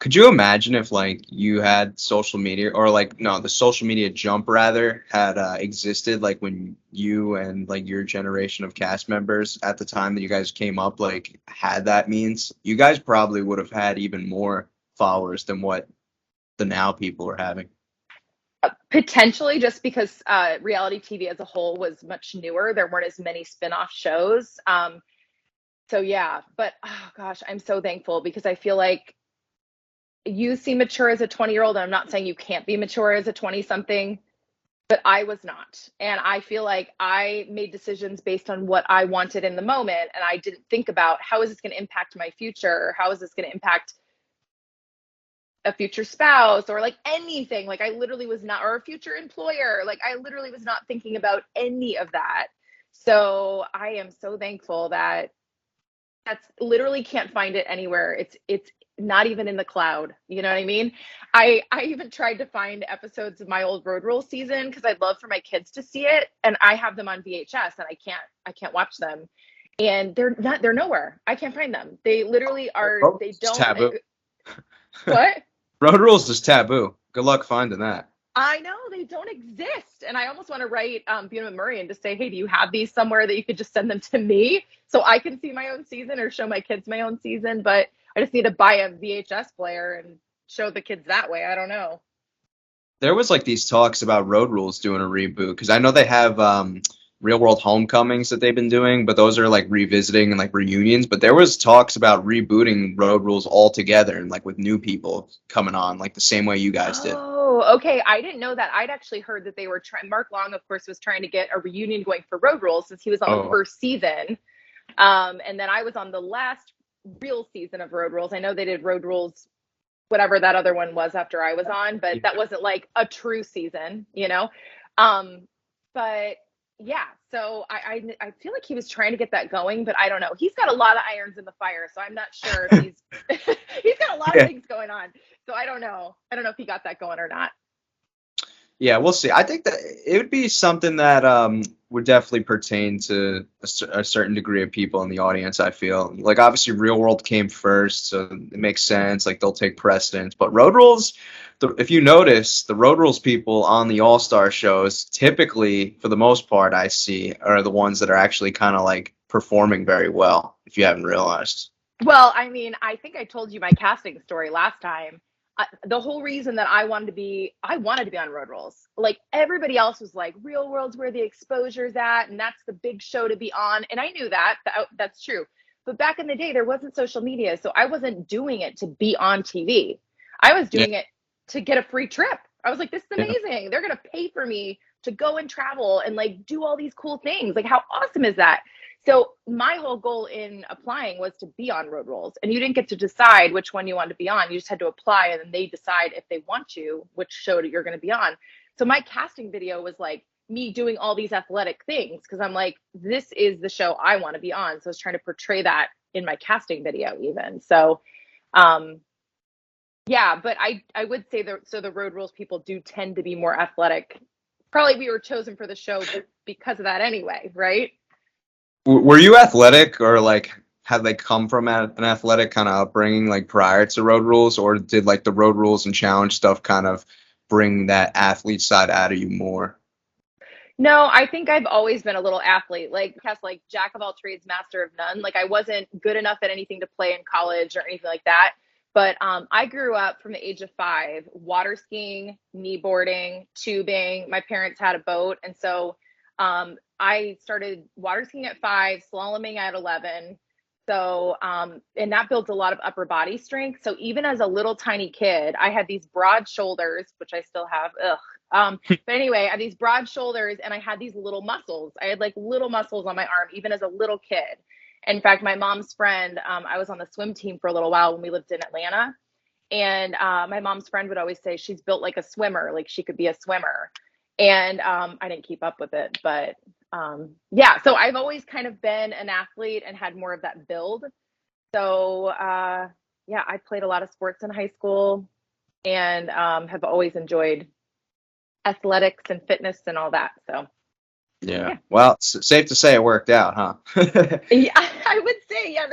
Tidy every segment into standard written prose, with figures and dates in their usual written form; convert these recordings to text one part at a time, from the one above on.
Could you imagine if like you had social media or like no, the social media jump rather had existed like when you and like your generation of cast members at the time that you guys came up like had that means you guys probably would have had even more followers than what the now people are having. Potentially, just because reality TV as a whole was much newer, there weren't as many spin-off shows. So yeah, but oh gosh, I'm so thankful because I feel like you seem mature as a 20-year-old, and I'm not saying you can't be mature as a 20 something, but I was not. And I feel like I made decisions based on what I wanted in the moment. And I didn't think about how is this going to impact my future? How is this going to impact a future spouse or like anything? Like I literally was not, or a future employer. Like I literally was not thinking about any of that. So I am so thankful that that's literally can't find it anywhere. It's not even in the cloud. You know what I mean? I even tried to find episodes of my old Road Rules season because I'd love for my kids to see it, and I have them on VHS, and I can't watch them, and they're nowhere. I can't find them. They literally are. They It's don't. taboo. What? Road rules is taboo. Good luck finding that. I know they don't exist, and I almost want to write Buena Murray and just say, "Hey, do you have these somewhere that you could just send them to me so I can see my own season or show my kids my own season?" But I just need to buy a VHS player and show the kids that way. I don't know. There was like these talks about Road Rules doing a reboot because I know they have Real World Homecomings that they've been doing, but those are like revisiting and like reunions. But there was talks about rebooting Road Rules altogether and like with new people coming on, like the same way you guys did. Oh, okay. I didn't know that. I'd actually heard that they were trying. Mark Long, of course, was trying to get a reunion going for Road Rules since he was on the Oh, first season. And then I was on the last real season of Road Rules. I know they did Road Rules, whatever that other one was after I was on, but that yeah. wasn't like a true season, you know? Um, but yeah, so I feel like he was trying to get that going, but I don't know. He's got a lot of irons in the fire, so I'm not sure if he's he's got a lot of Yeah. things going on. So I don't know. I don't know if he got that going or not. Yeah, we'll see. I think that it would be something that would definitely pertain to a certain degree of people in the audience, I feel. Like obviously Real World came first, so it makes sense. Like they'll take precedence. But Road Rules, if you notice, the Road Rules people on the All-Star shows, typically, for the most part, I see, are the ones that are actually kind of like performing very well, if you haven't realized. Well, I mean, I think I told you my casting story last time. The whole reason that I wanted to be on Road Rules. Like everybody else was like, Real World's where the exposure's at, and that's the big show to be on. And I knew that's true. But back in the day, there wasn't social media, so I wasn't doing it to be on TV. I was Yeah, doing it to get a free trip. I was like, this is yeah. amazing. They're gonna pay for me to go and travel and like do all these cool things. Like, how awesome is that? So my whole goal in applying was to be on Road Rules, and you didn't get to decide which one you wanted to be on. You just had to apply, and then they decide if they want you, which show that you're going to be on. So my casting video was like me doing all these athletic things because I'm like, this is the show I want to be on. So I was trying to portray that in my casting video, even. So, um, yeah, but I would say that so the Road Rules people do tend to be more athletic. Probably we were chosen for the show because of that anyway, right? Were you athletic or like had they come from an athletic kind of upbringing like prior to Road Rules, or did like the Road Rules and challenge stuff kind of bring that athlete side out of you more? No, I think I've always been a little athlete, like jack of all trades, master of none. Like I wasn't good enough at anything to play in college or anything like that. But I grew up from the age of 5, water skiing, knee boarding, tubing. My parents had a boat, and so I started water skiing at 5, slaloming at 11. So, and that builds a lot of upper body strength. So even as a little tiny kid, I had these broad shoulders, which I still have. Ugh. But anyway, I had these broad shoulders and I had these little muscles. I had like little muscles on my arm, even as a little kid. In fact, my mom's friend, I was on the swim team for a little while when we lived in Atlanta. And my mom's friend would always say she's built like a swimmer, like she could be a swimmer. And I didn't keep up with it, but yeah, so I've always kind of been an athlete and had more of that build. So yeah, I played a lot of sports in high school and have always enjoyed athletics and fitness and all that. So Yeah. yeah, Well, safe to say it worked out, huh? yeah, I would say, yeah,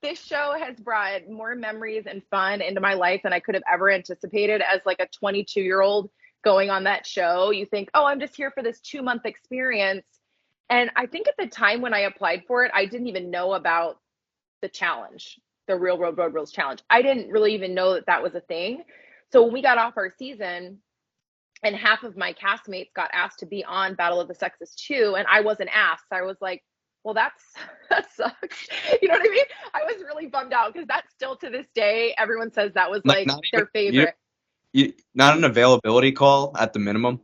this show has brought more memories and fun into my life than I could have ever anticipated as like a 22-year-old going on that show. You think, oh, I'm just here for this 2-month experience. And I think at the time when I applied for it, I didn't even know about the challenge, the Real World Road Rules challenge. I didn't really even know that that was a thing. So when we got off our season and half of my castmates got asked to be on Battle of the Sexes too, and I wasn't asked, I was like, well, that sucks. You know what I mean? I was really bummed out because that's still to this day, everyone says that was like Not their even favorite. not an availability call at the minimum.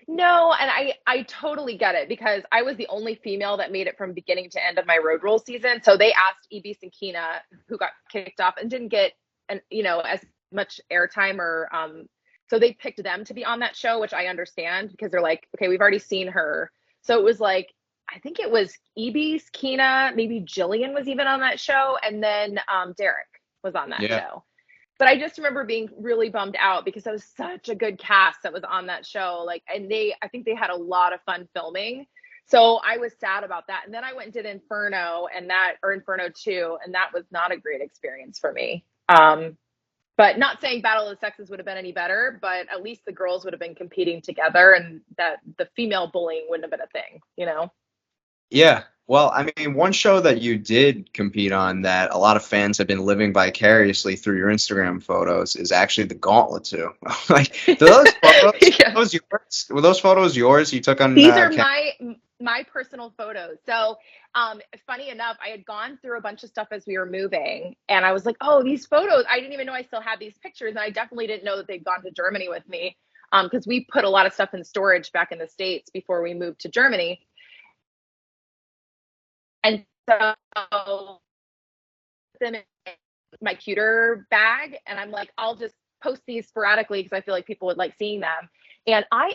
No, and I totally get it because I was the only female that made it from beginning to end of my road rule season. So they asked Ibis and Kina, who got kicked off and didn't get as much airtime or so they picked them to be on that show, which I understand because they're like, okay, we've already seen her. So it was like, I think it was Ibis, Kina, maybe Jillian was even on that show, and then Derek was on that show. But I just remember being really bummed out because that was such a good cast that was on that show. Like, and I think they had a lot of fun filming. So I was sad about that. And then I went and did Inferno Inferno 2, and that was not a great experience for me. But not saying Battle of the Sexes would have been any better, but at least the girls would have been competing together and that the female bullying wouldn't have been a thing, you know? Yeah. Well, I mean, one show that you did compete on that a lot of fans have been living vicariously through your Instagram photos is actually the Gauntlet too. Like, those photos, Yeah. were those photos yours you took on? These are my personal photos. So funny enough, I had gone through a bunch of stuff as we were moving, and I was like, oh, these photos, I didn't even know I still had these pictures, and I definitely didn't know that they'd gone to Germany with me because we put a lot of stuff in storage back in the States before we moved to Germany. And so them in my cuter bag, and I'm like, I'll just post these sporadically because I feel like people would like seeing them. And I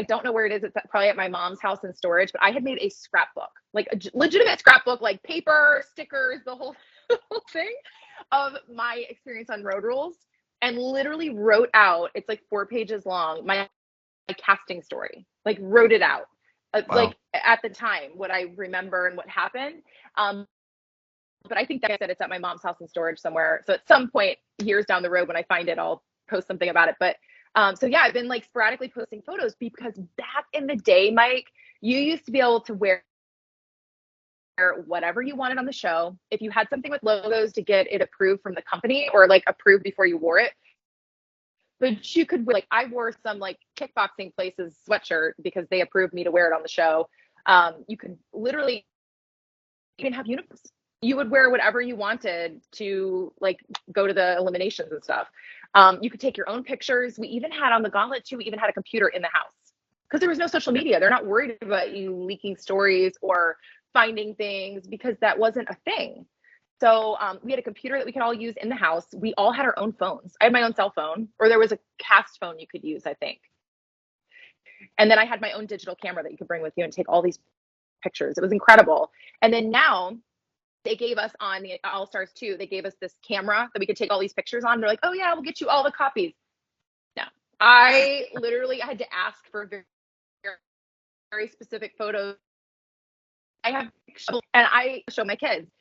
don't know where it is. It's probably at my mom's house in storage, but I had made a scrapbook, like a legitimate scrapbook, like paper, stickers, the whole thing of my experience on Road Rules, and literally wrote out, it's like 4 pages long, my casting story, like wrote it out. Wow. Like at the time, what I remember and what happened. But I think that I said it's at my mom's house in storage somewhere. So at some point years down the road, when I find it, I'll post something about it. But so yeah, I've been like sporadically posting photos because back in the day, Mike, you used to be able to wear whatever you wanted on the show. If you had something with logos to get it approved from the company or like approved before you wore it, but you could, like, I wore some like kickboxing places sweatshirt because they approved me to wear it on the show. You could literally even have uniforms. You would wear whatever you wanted to like go to the eliminations and stuff. You could take your own pictures. We even had on the Gauntlet too, we even had a computer in the house because there was no social media. They're not worried about you leaking stories or finding things because that wasn't a thing. So we had a computer that we could all use in the house. We all had our own phones. I had my own cell phone, or there was a cast phone you could use, I think. And then I had my own digital camera that you could bring with you and take all these pictures. It was incredible. And then now they gave us on the All Stars 2, they gave us this camera that we could take all these pictures on. They're like, oh yeah, we'll get you all the copies. No, I had to ask for very, very specific photos. I have, and I show my kids.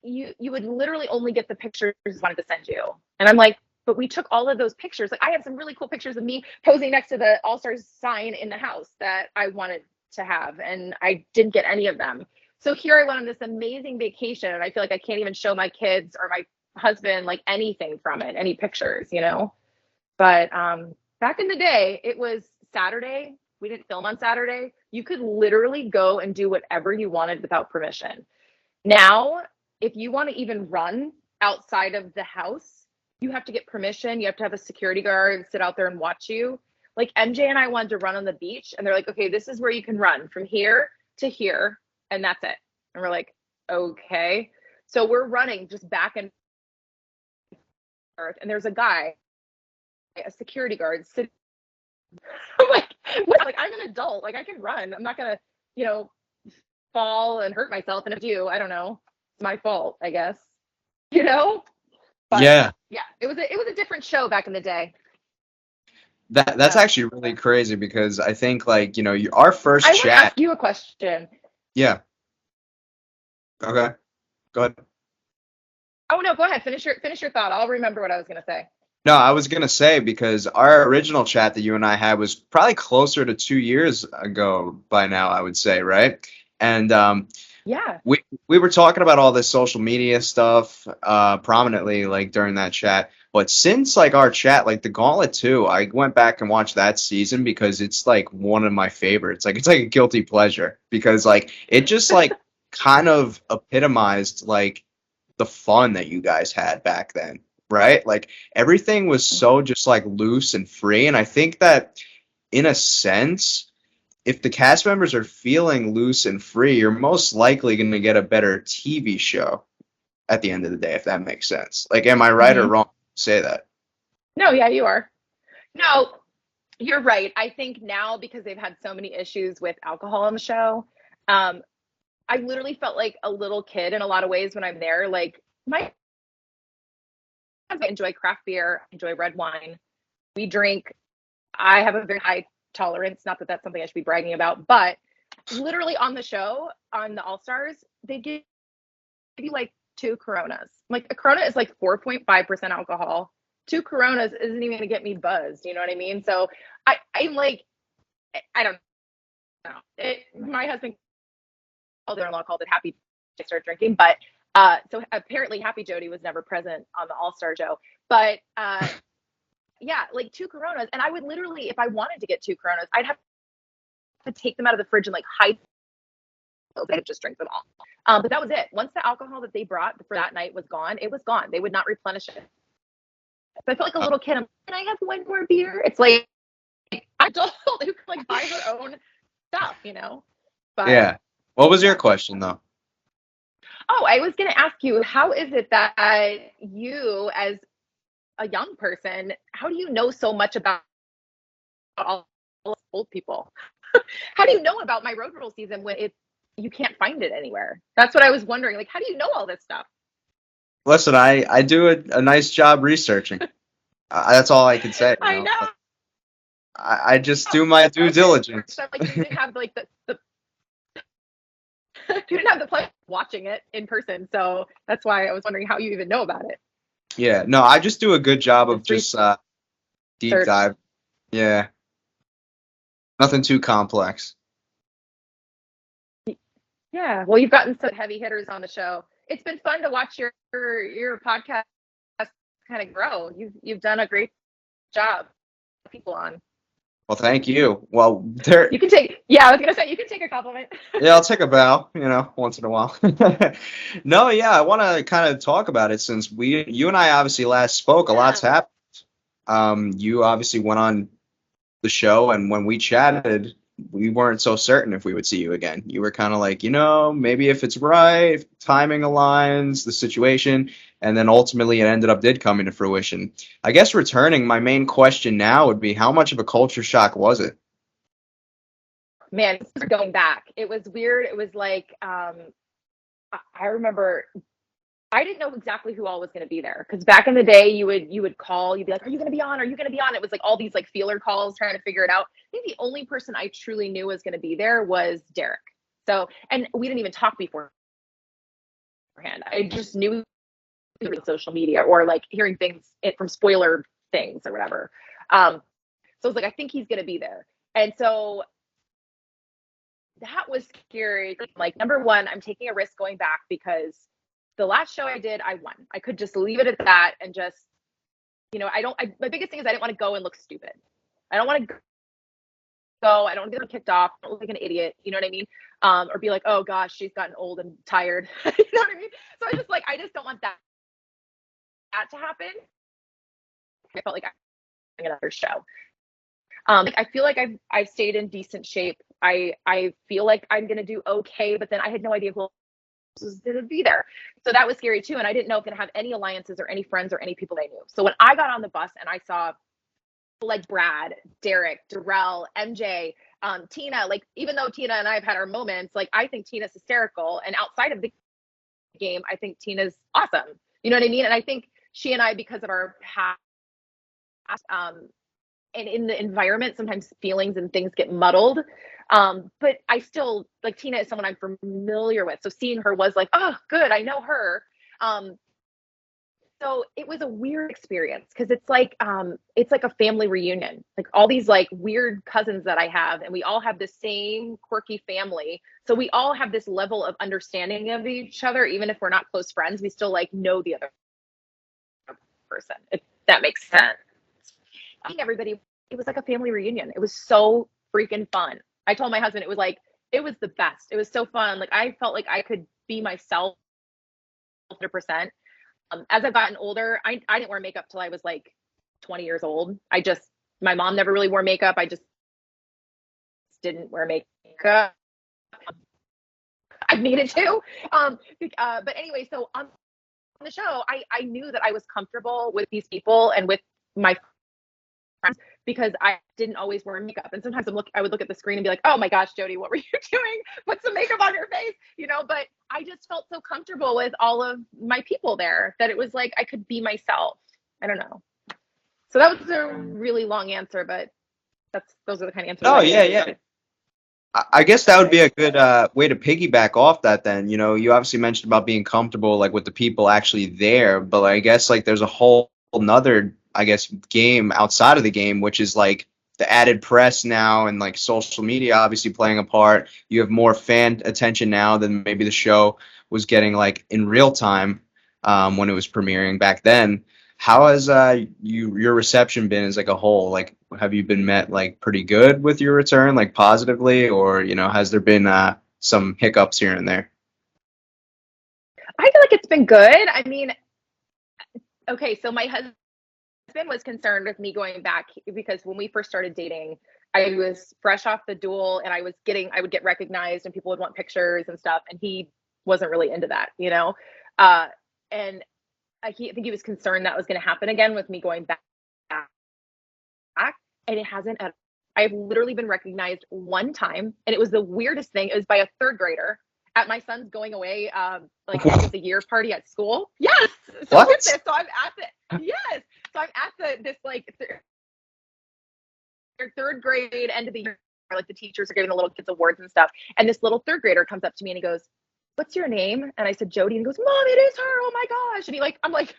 You would literally only get the pictures I wanted to send you. And I'm like, but we took all of those pictures. Like I have some really cool pictures of me posing next to the All Stars sign in the house that I wanted to have. And I didn't get any of them. So here I went on this amazing vacation and I feel like I can't even show my kids or my husband like anything from it, any pictures, you know? But back in the day, it was Saturday. We didn't film on Saturday. You could literally go and do whatever you wanted without permission. Now, if you want to even run outside of the house, you have to get permission. You have to have a security guard sit out there and watch you. Like MJ and I wanted to run on the beach and they're like, okay, this is where you can run from here to here. And that's it. And we're like, okay. So we're running just back and forth. And there's a guy, a security guard sitting. I'm like, I'm an adult. Like I can run. I'm not going to, fall and hurt myself. And if you, I don't know, it's my fault, I guess, But Yeah. it was a different show back in the day. That's actually really crazy because I think like, our first I want to chat. ask you a question. Yeah. Okay. Go ahead. Oh no, go ahead. Finish your thought. I'll remember what I was gonna say. No, I was gonna say because our original chat that you and I had was probably closer to 2 years ago by now, I would say, right? And Yeah. we were talking about all this social media stuff prominently like during that chat. But since like our chat, like the Gauntlet 2, I went back and watched that season because it's like one of my favorites. Like it's like a guilty pleasure because like it just like kind of epitomized like the fun that you guys had back then, right? Like everything was so just like loose and free. And I think that in a sense, if the cast members are feeling loose and free, you're most likely going to get a better TV show at the end of the day, if that makes sense. Like, am I right or Hmm. wrong to say that? No, yeah, you are. No, you're right. I think now because they've had so many issues with alcohol on the show, um, I literally felt like a little kid in a lot of ways when I'm there. Like my I enjoy craft beer, I enjoy red wine. We drink. I have a very high tolerance. Not that that's something I should be bragging about, but literally on the show, on the All Stars, they give you like two Coronas. Like a Corona is like 4.5% alcohol. Two Coronas isn't even gonna get me buzzed. You know what I mean? So I'm like, I don't know. My husband, father-in-law, called it happy to start drinking, but so apparently Happy Jodi was never present on the All Star show. But yeah, like two Coronas, and I would literally, if I wanted to get two Coronas, I'd have to take them out of the fridge and like hide those. I'd just drink them all. But that was it. Once the alcohol that they brought for that night was gone, it was gone. They would not replenish it. So I felt like a Uh, little kid. I'm, can I have one more beer? It's like I adult who can like buy her own stuff, you know. But yeah. What was your yeah. question though? Oh, I was going to ask you, how is it that you, as a young person, how do you know so much about all old people? How do you know about my road rule season when it you can't find it anywhere? That's what I was wondering. Like, how do you know all this stuff? Listen, I do a nice job researching. That's all I can say, you I know. know. I just do my due Okay. diligence. So like you didn't have like the you didn't have the pleasure of watching it in person, so that's why I was wondering how you even know about it. Yeah, no, I just do a good job of Just just deep research. dive. Yeah, nothing too complex. Yeah. Well, you've gotten some heavy hitters on the show. It's been fun to watch your podcast kind of grow. You've done a great job. People on. Well, thank you. Well, there. You can take. Yeah, I was gonna say you can take a compliment. Yeah, I'll take a bow, once in a while. No, yeah, I want to kind of talk about it since you and I obviously last spoke. A lot's Yeah. happened. You obviously went on the show, and when we chatted, we weren't so certain if we would see you again. You were kind of like, maybe if it's right, if timing aligns, the situation, and then ultimately it ended up did come into fruition. I guess returning, my main question now would be how much of a culture shock was it? Man, going back, it was weird. It was like I remember I didn't know exactly who all was going to be there because back in the day, you would call, you'd be like, "Are you going to be on? Are you going to be on?" It was like all these like feeler calls trying to figure it out. I think the only person I truly knew was going to be there was Derek. So, and we didn't even talk beforehand. I just knew through social media or like hearing things from spoiler things or whatever. So I was like, I think he's going to be there, and so that was scary. Like number one, I'm taking a risk going back because the last show I did, I won. I could just leave it at that and just, I don't. My biggest thing is I didn't want to go and look stupid. I don't want to go. I don't want to get kicked off. I don't look like an idiot. You know what I mean? Or be like, oh gosh, she's gotten old and tired. You know what I mean? So I just like, I just don't want that to happen. I felt like I another show. Like I feel like I've stayed in decent shape. I feel like I'm gonna do okay, but then I had no idea who was gonna be there. So that was scary too. And I didn't know if I'm gonna have any alliances or any friends or any people I knew. So when I got on the bus and I saw like Brad, Derek, Darrell, MJ, Tina, like even though Tina and I have had our moments, like I think Tina's hysterical. And outside of the game, I think Tina's awesome. You know what I mean? And I think she and I, because of our past, and in the environment, sometimes feelings and things get muddled. But I still like Tina is someone I'm familiar with. So seeing her was like, oh, good, I know her. Um, So it was a weird experience because it's like a family reunion. Like all these like weird cousins that I have, and we all have the same quirky family. So we all have this level of understanding of each other, even if we're not close friends. We still like know the other person, if that makes sense. I think everybody, it was like a family reunion. It was so freaking fun. I told my husband it was the best. It was so fun. Like I felt like I could be myself 100%. As I've gotten older, I didn't wear makeup till I was like 20 years old. My mom never really wore makeup. I just didn't wear makeup. I needed to. But anyway, so on the show, I knew that I was comfortable with these people and with my friends because I didn't always wear makeup. And sometimes I would look at the screen and be like, oh my gosh, Jodi, what were you doing? Put some makeup on your face, but I just felt so comfortable with all of my people there that it was like I could be myself. I don't know. So that was a really long answer, but those are the kind of answers. Oh, yeah. I guess that would be a good way to piggyback off that then. You obviously mentioned about being comfortable like with the people actually there, but I guess like there's a whole another, I guess, game outside of the game, which is like the added press now and like social media obviously playing a part. You have more fan attention now than maybe the show was getting like in real time when it was premiering back then. How has your reception been as like a whole? Like, have you been met like pretty good with your return, like positively, or has there been some hiccups here and there? I feel like it's been good. I mean, okay, so my husband was concerned with me going back because when we first started dating, I was fresh off the duel and I would get recognized and people would want pictures and stuff, and he wasn't really into that. And I think he was concerned that was going to happen again with me going back, and it hasn't. I've literally been recognized one time, and it was the weirdest thing. It was by a third grader at my son's going away, like end of the year party at school. Yes. So What? with this, so I'm at the yes. So I'm at this like third grade end of the year, like the teachers are giving the little kids awards and stuff, and this little third grader comes up to me and he goes, "What's your name?" And I said, "Jodi." And he goes, "Mom, it is her. Oh my gosh!" And I'm like,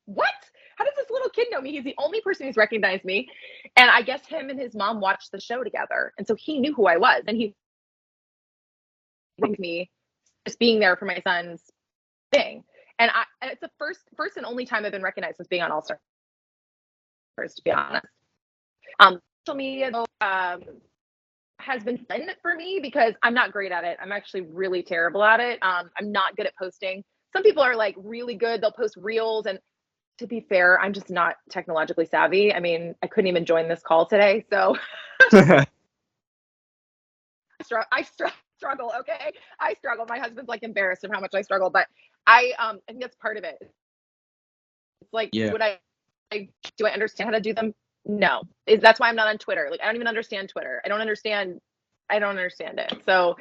"What? How does this little kid know me?" He's the only person who's recognized me. And I guess him and his mom watched the show together. And so he knew who I was. And he thanked me just being there for my son's thing. And it's the first and only time I've been recognized since being on All Stars, to be honest. Social media has been fun for me because I'm not great at it. I'm actually really terrible at it. I'm not good at posting. Some people are like really good. They'll post reels, and to be fair, I'm just not technologically savvy. I mean, I couldn't even join this call today, so I struggle. Okay, I struggle. My husband's like embarrassed of how much I struggle, but I think that's part of it. It's like, Yeah. do I understand how to do them? No, that's why I'm not on Twitter. Like, I don't even understand Twitter. I don't understand it. So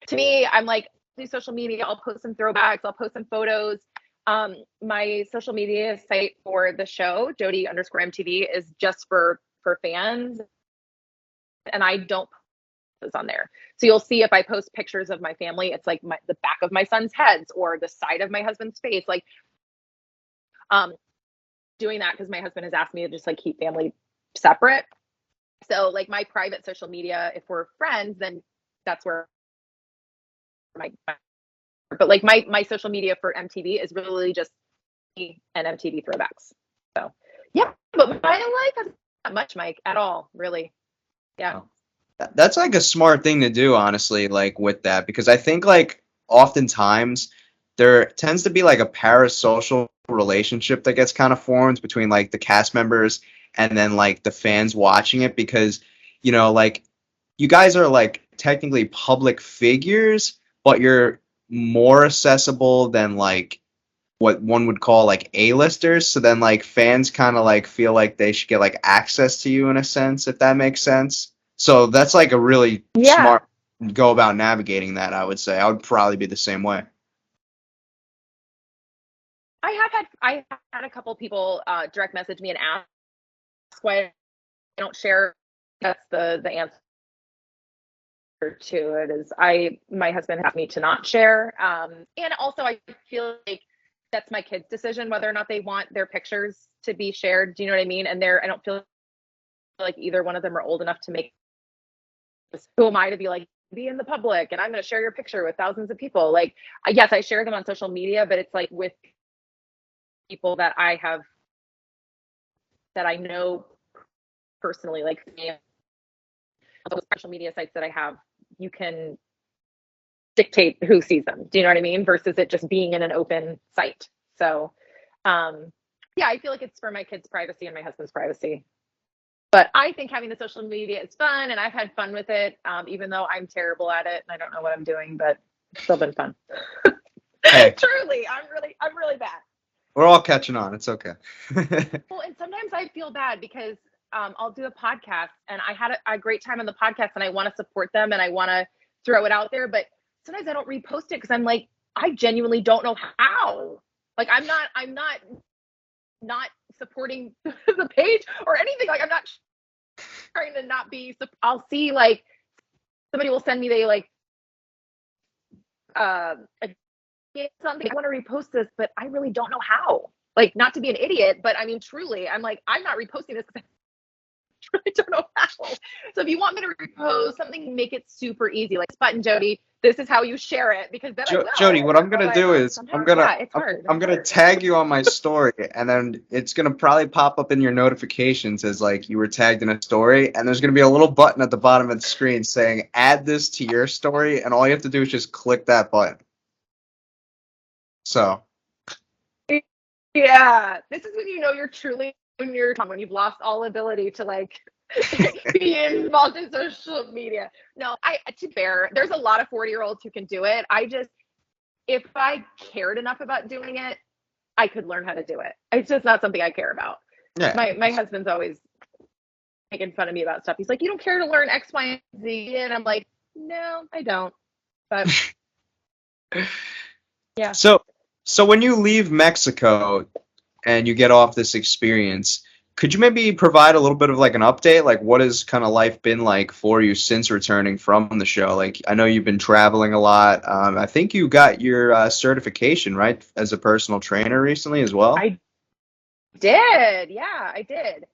to me, I'm like, do social media. I'll post some throwbacks. I'll post some photos. My social media site for the show, Jodi_MTV, is just for fans, and I don't post on there. So you'll see if I post pictures of my family, it's like the back of my son's heads or the side of my husband's face, like doing that because my husband has asked me to just like keep family separate. So like my private social media, if we're friends, then that's where but like my social media for MTV is really just me and MTV throwbacks. So yeah, but my life has not much, Mike, at all, really. Yeah. That's like a smart thing to do, honestly, like with that, because I think like oftentimes there tends to be like a parasocial relationship that gets kind of formed between like the cast members and then like the fans watching it because, like you guys are like technically public figures, but you're more accessible than like what one would call like A-listers. So then like fans kind of like feel like they should get like access to you in a sense, if that makes sense. So that's like a really smart go about navigating that, I would say. I would probably be the same way. I had a couple people direct message me and ask why I don't share. That's the answer to it is my husband asked me to not share. And also I feel like that's my kids' decision whether or not they want their pictures to be shared. Do you know what I mean? And I don't feel like either one of them are old enough to make this. Who am I to be like, be in the public and I'm going to share your picture with thousands of people? Like, yes, I share them on social media, but it's like with people that I know personally, like those social media sites that I have, you can dictate who sees them. Do you know what I mean? Versus it just being in an open site. So, yeah, I feel like it's for my kids' privacy and my husband's privacy. But I think having the social media is fun, and I've had fun with it, even though I'm terrible at it and I don't know what I'm doing, but it's still been fun. Hey, Truly, I'm really bad. we're all catching on. It's okay. Well, and sometimes I feel bad because I'll do a podcast and I had a great time on the podcast and I want to support them and I want to throw it out there, but sometimes I don't repost it because I'm like, I genuinely don't know how. Like I'm not supporting the page or anything. Like I'm not trying to not be. I'll see like somebody will send me something. I want to repost this, but I really don't know how. Like not to be an idiot, but I mean truly, I'm like I'm not reposting this because I really don't know how. So if you want me to repost something, make it super easy. Like this button, Jodi. This is how you share it because then I will. Jodi, what I'm gonna do is it's hard. I'm gonna tag you on my story, and then it's gonna probably pop up in your notifications as like you were tagged in a story, and there's gonna be a little button at the bottom of the screen saying add this to your story, and all you have to do is just click that button. So yeah, this is when you know you're truly when you've lost all ability to like be involved in social media. No, to be fair, there's a lot of 40-year-olds who can do it. If I cared enough about doing it, I could learn how to do it. It's just not something I care about. yeah, My husband's always making fun of me about stuff. He's like, you don't care to learn X, Y, and Z, and I'm like, no, I don't. But yeah. So when you leave Mexico and you get off this experience, could you maybe provide a little bit of like an update? Like what has kind of life been like for you since returning from the show? Like I know you've been traveling a lot. I think you got your certification, right, as a personal trainer recently as well. I did. Yeah, I did.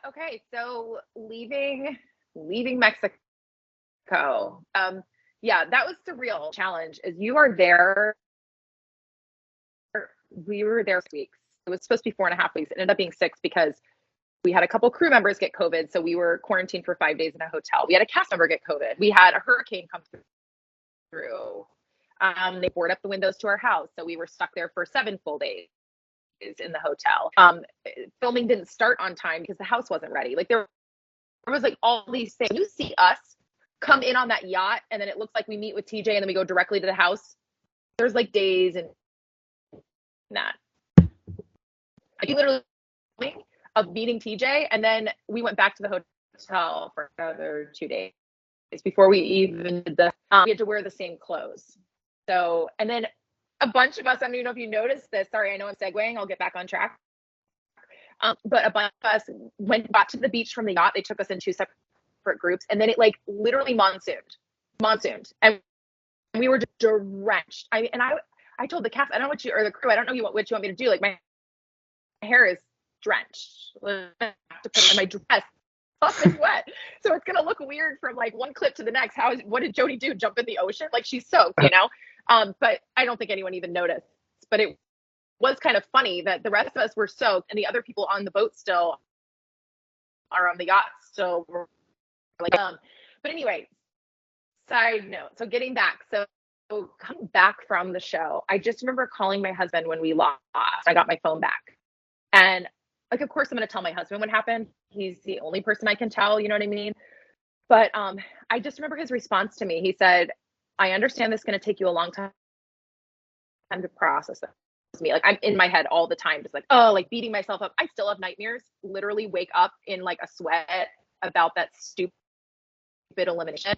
Okay, so leaving Mexico. Yeah, that was the real challenge. Is you are there. We were there 6 weeks. It was supposed to be 4.5 weeks. It ended up being 6 because we had a couple crew members get COVID, so we were quarantined for 5 days in a hotel. We had a cast member get COVID. We had a hurricane come through. They boarded up the windows to our house, so we were stuck there for 7 full days in the hotel. Filming didn't start on time because the house wasn't ready. Like there was like all these things. You see us come in on that yacht, and then it looks like we meet with TJ, and then we go directly to the house. There's like days and that. I literally of meeting TJ, and then we went back to the hotel for another 2 days before we even did we had to wear the same clothes. So, and then a bunch of us, I don't even know if you noticed this. Sorry, I know I'm segueing. I'll get back on track. But a bunch of us got to the beach from the yacht. They took us in 2 separate groups, and then it like literally monsooned, and we were just drenched. I told the cast, I don't know what you or the crew, I don't know what you want me to do. Like my hair is drenched. I have to put on my dress. It's wet, so it's gonna look weird from like one clip to the next. What did Jodi do? Jump in the ocean? Like she's soaked, you know? But I don't think anyone even noticed. But it was kind of funny that the rest of us were soaked, and the other people on the boat still are on the yacht still were like. But anyway, side note. So getting back, so coming back from the show, I just remember calling my husband when we lost. I got my phone back, and like, of course, I'm going to tell my husband what happened. He's the only person I can tell, you know what I mean? But I just remember his response to me. He said, I understand this is going to take you a long time to process this. Me, like I'm in my head all the time, just like, oh, like beating myself up. I still have nightmares, literally wake up in like a sweat about that stupid elimination,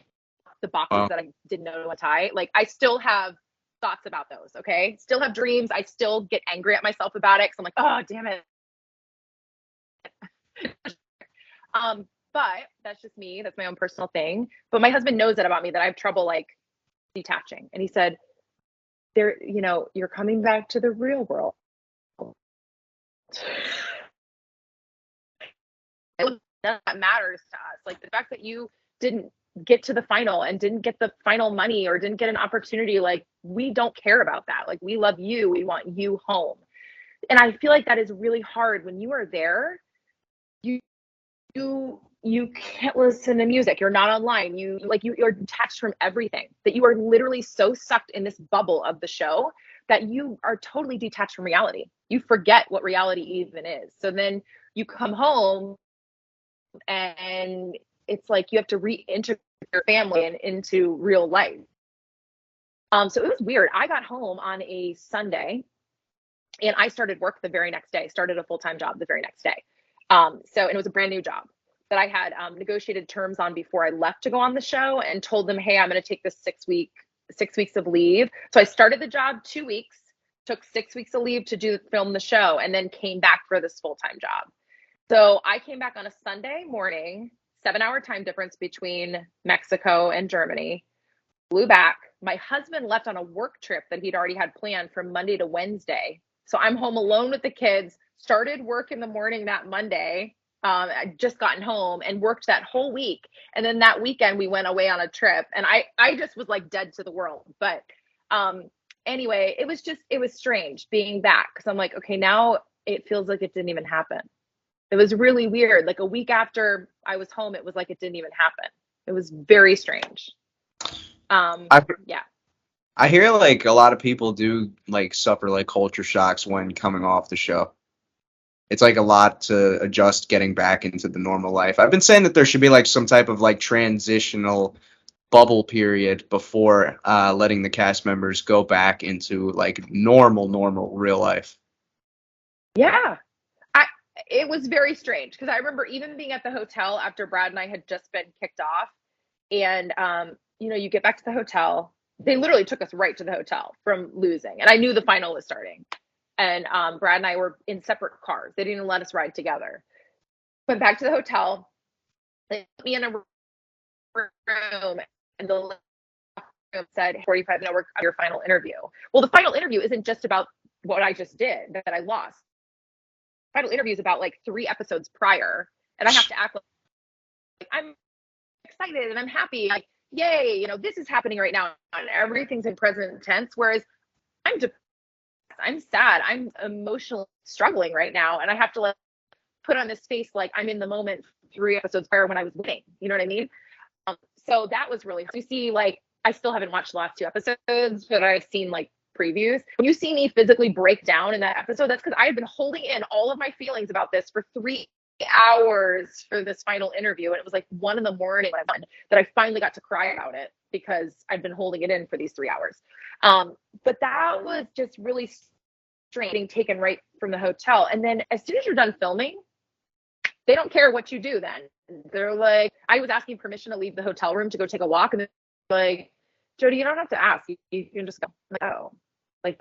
the boxes that I didn't know to tie. Like I still have thoughts about those, okay? Still have dreams. I still get angry at myself about it because I'm like, oh, damn it. But that's just me. That's my own personal thing. But my husband knows that about me, that I have trouble like detaching. And he said, there, you're coming back to the real world. That matters to us. Like the fact that you didn't get to the final and didn't get the final money or didn't get an opportunity, like we don't care about that. Like we love you. We want you home. And I feel like that is really hard when you are there. You can't listen to music. You're not online. You're detached from everything. That you are literally so sucked in this bubble of the show that you are totally detached from reality. You forget what reality even is. So then you come home and it's like you have to reintegrate your family and into real life. So it was weird. I got home on a Sunday and I started work the very next day, started a full-time job the very next day. And it was a brand new job that I had negotiated terms on before I left to go on the show, and told them, hey, I'm going to take this 6 weeks of leave. So I started the job 2 weeks, took 6 weeks of leave to film the show, and then came back for this full-time job. So I came back on a Sunday morning, 7-hour time difference between Mexico and Germany, flew back. My husband left on a work trip that he'd already had planned from Monday to Wednesday. So I'm home alone with the kids, started work in the morning that Monday. I'd just gotten home and worked that whole week. And then that weekend we went away on a trip, and I just was like dead to the world. But anyway, it was strange being back, because I'm like, okay, now it feels like it didn't even happen. It was really weird. Like a week after I was home, it was like it didn't even happen. It was very strange. I Yeah. I hear like a lot of people do like suffer like culture shocks when coming off the show. It's like a lot to adjust getting back into the normal life. I've been saying that there should be like some type of like transitional bubble period before letting the cast members go back into like normal real life. Yeah. It was very strange, because I remember even being at the hotel after Brad and I had just been kicked off, and you get back to the hotel. They literally took us right to the hotel from losing, and I knew the final was starting. And Brad and I were in separate cars. They didn't even let us ride together. Went back to the hotel. They put me in a room, and the room said 45 minutes your final interview. Well, the final interview isn't just about what I just did that I lost. Final interview is about like 3 episodes prior, and I have to act like I'm excited and I'm happy, like yay, this is happening right now, and everything's in present tense. Whereas I'm depressed, I'm sad, I'm emotionally struggling right now, and I have to like put on this face like I'm in the moment 3 episodes prior when I was winning. You know what I mean? So that was really hard. You see, like I still haven't watched the last 2 episodes, but I've seen like previews. When you see me physically break down in that episode, that's because I had been holding in all of my feelings about this for 3 hours for this final interview, and it was like 1 a.m. that I finally got to cry about it, because I've been holding it in for these 3 hours. But that was just really strange, getting taken right from the hotel. And then as soon as you're done filming, they don't care what you do then. They're like, I was asking permission to leave the hotel room to go take a walk, and they're like, Jodi, you don't have to ask. You can just go.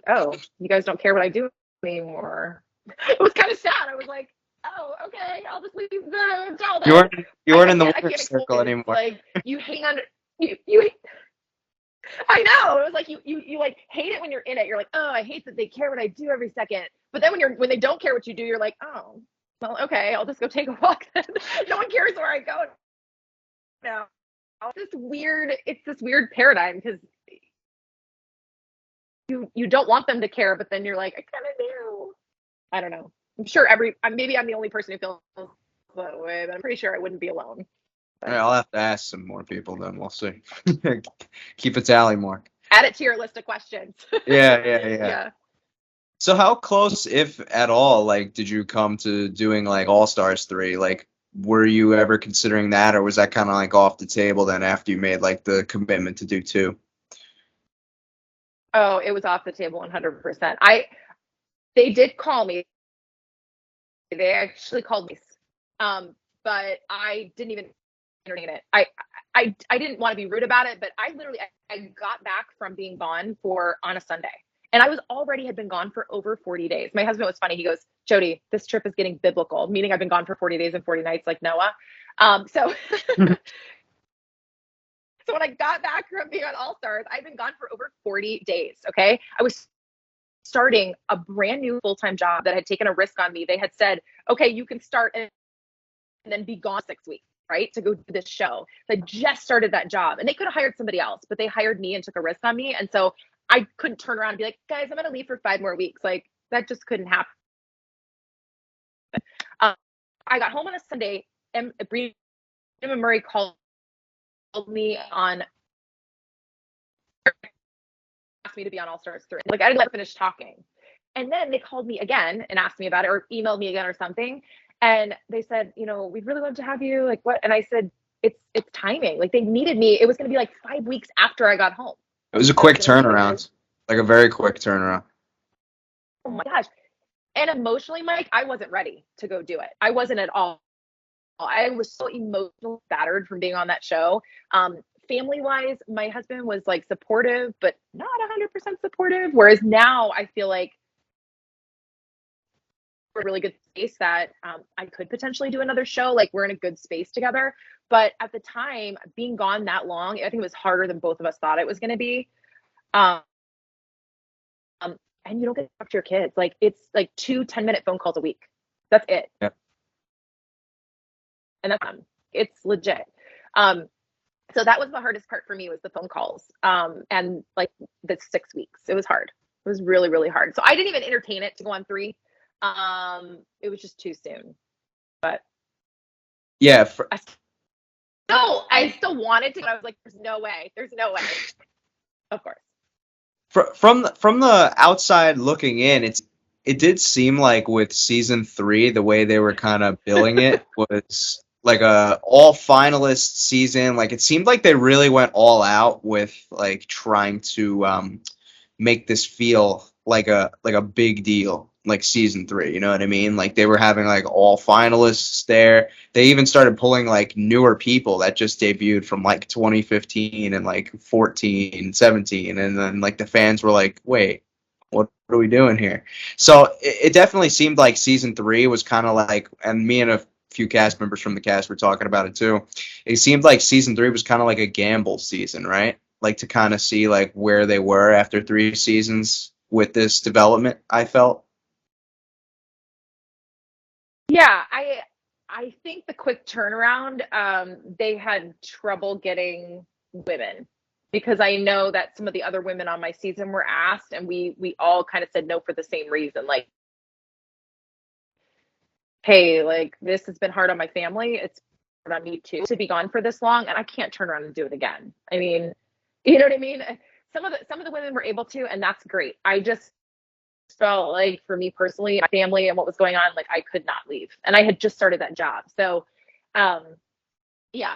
Oh, you guys don't care what I do anymore. It was kind of sad. I was like, oh, okay, I'll just leave the hotel then. You weren't in the I work can't circle explain it. anymore. Like you hang on, you. I know. It was like you like hate it when you're in it. You're like, oh, I hate that they care what I do every second. But then when they don't care what you do, you're like, oh, well, okay, I'll just go take a walk then. No one cares where I go now. It's this weird paradigm, because you don't want them to care, but then you're like, I kind of do. I don't know. I'm sure maybe I'm the only person who feels that way, but I'm pretty sure I wouldn't be alone. All right, I'll have to ask some more people then. We'll see. Keep a tally mark. Add it to your list of questions. Yeah. So how close, if at all, like did you come to doing like All Stars 3? Like were you ever considering that, or was that kind of like off the table then after you made like the commitment to do 2? Oh, it was off the table 100%. They did call me. They actually called me. But I didn't even entertain it. I didn't want to be rude about it, but I got back from being gone on a Sunday. And I had been gone for over 40 days. My husband was funny. He goes, Jodi, this trip is getting biblical, meaning I've been gone for 40 days and 40 nights like Noah. So So when I got back from being on All Stars, I'd been gone for over 40 days. Okay. I was starting a brand new full-time job that had taken a risk on me. They had said, okay, you can start and then be gone 6 weeks, right? To go do this show. So I just started that job and they could have hired somebody else, but they hired me and took a risk on me. And so I couldn't turn around and be like, guys, I'm going to leave for 5 more weeks. Like that just couldn't happen. Um, I got home on a Sunday and Brina and Murray called me on, asked me to be on All Stars 3. Like I didn't let her finish talking. And then they called me again and asked me about it or emailed me again or something. And they said, you know, we'd really love to have you. Like what? And I said, it's timing. Like they needed me. It was going to be like 5 weeks after I got home. It was a quick turnaround, like a very quick turnaround. Oh my gosh. And emotionally, Mike, I wasn't ready to go do it. I wasn't at all. I was so emotionally battered from being on that show. Family wise, my husband was like supportive, but not 100% supportive. Whereas now I feel like we're a really good space that I could potentially do another show. Like we're in a good space together. But at the time, being gone that long, I think it was harder than both of us thought it was going to be. Um, and you don't get to talk to your kids. Like it's like 2 10-minute phone calls a week. That's it. Yep. And that's it's legit. So that was the hardest part for me was the phone calls. And like the 6 weeks, it was hard. It was really, really hard. So I didn't even entertain it to go on 3. It was just too soon. But yeah, I still wanted to. But I was like, there's no way. There's no way. Of course. From the outside looking in, it did seem like with season 3, the way they were kind of billing it was like a all finalist season. Like it seemed like they really went all out with like trying to make this feel like a big deal, like season 3. You know what I mean? Like they were having like all finalists there. They even started pulling like newer people that just debuted from like 2015 and like 14, 17, and then like the fans were like, wait, what are we doing here? So it definitely seemed like season 3 was kind of like, and me and a few cast members from the cast were talking about it too. It seemed like season 3 was kind of like a gamble season, right? Like to kind of see like where they were after 3 seasons with this development, I felt. Yeah, I think the quick turnaround, they had trouble getting women because I know that some of the other women on my season were asked and we all kind of said no for the same reason. Like, hey, like this has been hard on my family. It's hard on me too to be gone for this long and I can't turn around and do it again. I mean, you know what I mean? Some of the women were able to, and that's great. I just felt like for me personally, my family and what was going on, like I could not leave. And I had just started that job. So um yeah,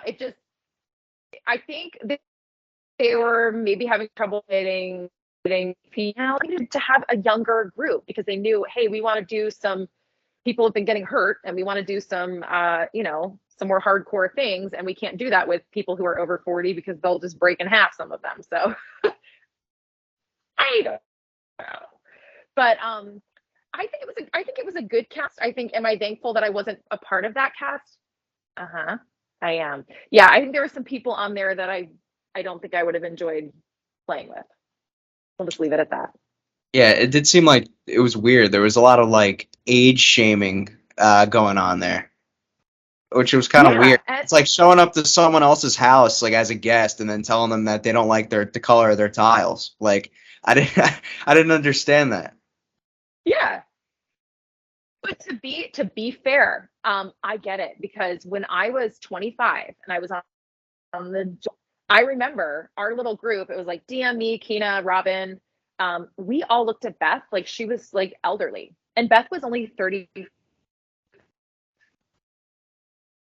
I think they were maybe having trouble getting female to have a younger group because they knew, hey, we want to do some people have been getting hurt and we want to do some some more hardcore things and we can't do that with people who are over 40 because they'll just break in half some of them. So I don't know. But I think it was a good cast. I think am I thankful that I wasn't a part of that cast? Uh-huh. I am. Yeah, I think there were some people on there that I don't think I would have enjoyed playing with. I'll just leave it at that. Yeah, it did seem like it was weird. There was a lot of like age shaming going on there, which was kind of weird. It's like showing up to someone else's house like as a guest and then telling them that they don't like the color of their tiles. Like I didn't I didn't understand that. Yeah. But to be fair, I get it because when I was 25 and I was on the, I remember our little group. It was like DM me, Keena, Robin. We all looked at Beth like she was like elderly, and Beth was only 30.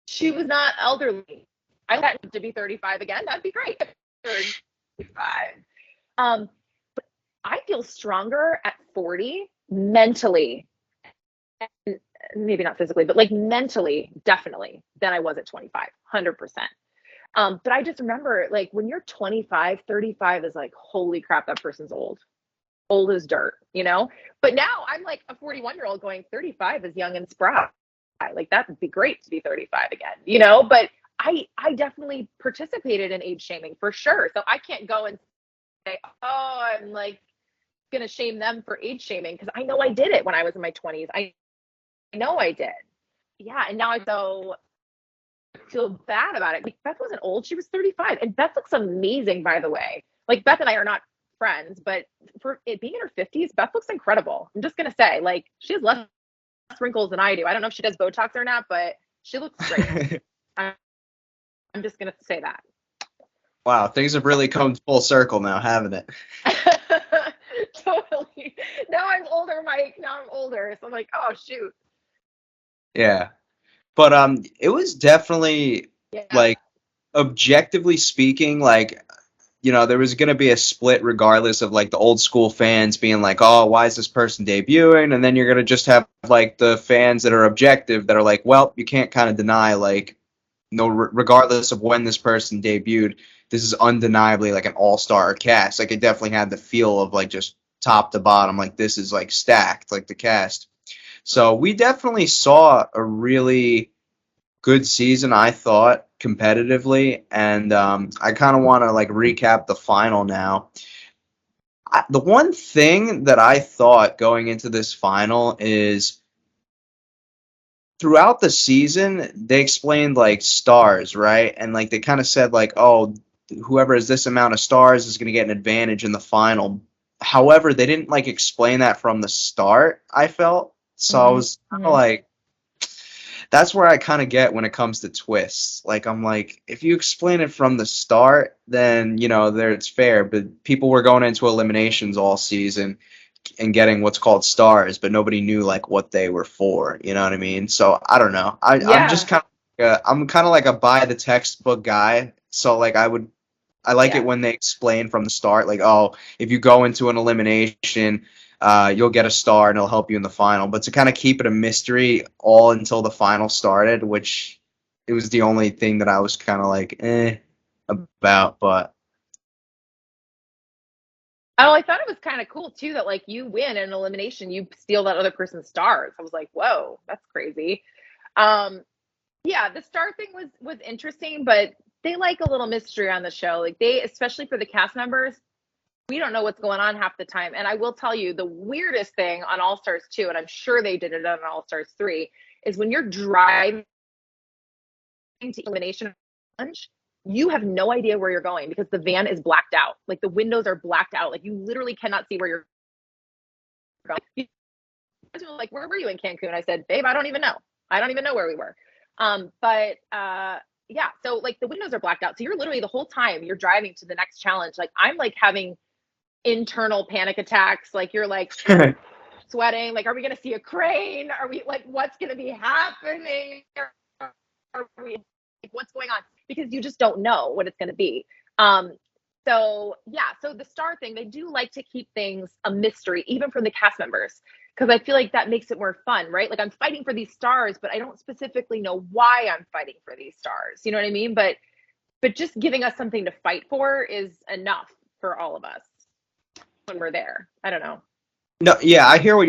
She was not elderly. I want to be 35 again. That'd be great. 35. But I feel stronger at 40 mentally, and maybe not physically, but like mentally, definitely than I was at 25, 100%. But I just remember like when you're 25, 35 is like, holy crap, that person's old as dirt, you know? But now I'm like a 41-year-old going 35 is young and spry. Like that would be great to be 35 again, you know? But I definitely participated in age shaming for sure. So I can't go and say, oh, I'm like gonna shame them for age shaming, because I know I did it when I was in my 20s. I know I did. Yeah, and now I feel bad about it. Like, Beth wasn't old; she was 35, and Beth looks amazing, by the way. Like, Beth and I are not friends, but for it being in her 50s, Beth looks incredible. I'm just gonna say, like, she has less wrinkles than I do. I don't know if she does Botox or not, but she looks great. I'm just gonna say that. Wow, things have really come full circle now, haven't it? Totally. Now I'm older, Mike. Now I'm older, so I'm like, oh shoot. Yeah. But it was definitely Yeah. like objectively speaking, like there was going to be a split regardless of like the old school fans being like, oh, why is this person debuting? And then you're going to just have like the fans that are objective that are like, well, you can't kind of deny like, no, regardless of when this person debuted, this is undeniably like an all-star cast. Like it definitely had the feel of like just top to bottom, like this is like stacked, like the cast. So we definitely saw a really good season, I thought, competitively, and I kind of want to like recap the final now. The one thing that I thought going into this final is throughout the season they explained like stars, right? And like they kind of said like, oh, whoever has this amount of stars is going to get an advantage in the final. However, they didn't like explain that from the start, I felt. So I was kind of Mm-hmm. like, that's where I kind of get when it comes to twists. Like I'm like, if you explain it from the start, then there it's fair. But people were going into eliminations all season and getting what's called stars, but nobody knew like what they were for. You know what I mean? So I don't know. I'm just Yeah. kind of I'm kind of like a buy the textbook guy. So like I like it Yeah. when they explain from the start, like, oh, if you go into an elimination, you'll get a star and it'll help you in the final. But to kind of keep it a mystery all until the final started, which it was the only thing that I was kind of like, about. But Oh, I thought it was kind of cool too that like you win an elimination, you steal that other person's stars. I was like, whoa, that's crazy. Um, yeah, the star thing was interesting, but they like a little mystery on the show. Like they, especially for the cast members, we don't know what's going on half the time. And I will tell you the weirdest thing on All Stars 2, and I'm sure they did it on All Stars 3, is when you're driving to elimination challenge, you have no idea where you're going because the van is blacked out. Like the windows are blacked out. Like you literally cannot see where you're going. Like, where were you in Cancun? I said, babe, I don't even know. I don't even know where we were. But yeah, so like the windows are blacked out. So you're literally the whole time you're driving to the next challenge. Like I'm like having internal panic attacks. Like you're like sweating. Like, are we gonna see a crane? Are we like what's gonna be happening? Are we like, what's going on? Because you just don't know what it's gonna be. Um, so yeah, so the star thing, they do like to keep things a mystery, even from the cast members, because I feel like that makes it more fun, right? Like I'm fighting for these stars, but I don't specifically know why I'm fighting for these stars. You know what I mean? But just giving us something to fight for is enough for all of us when we're there. I don't know. no, yeah, I hear what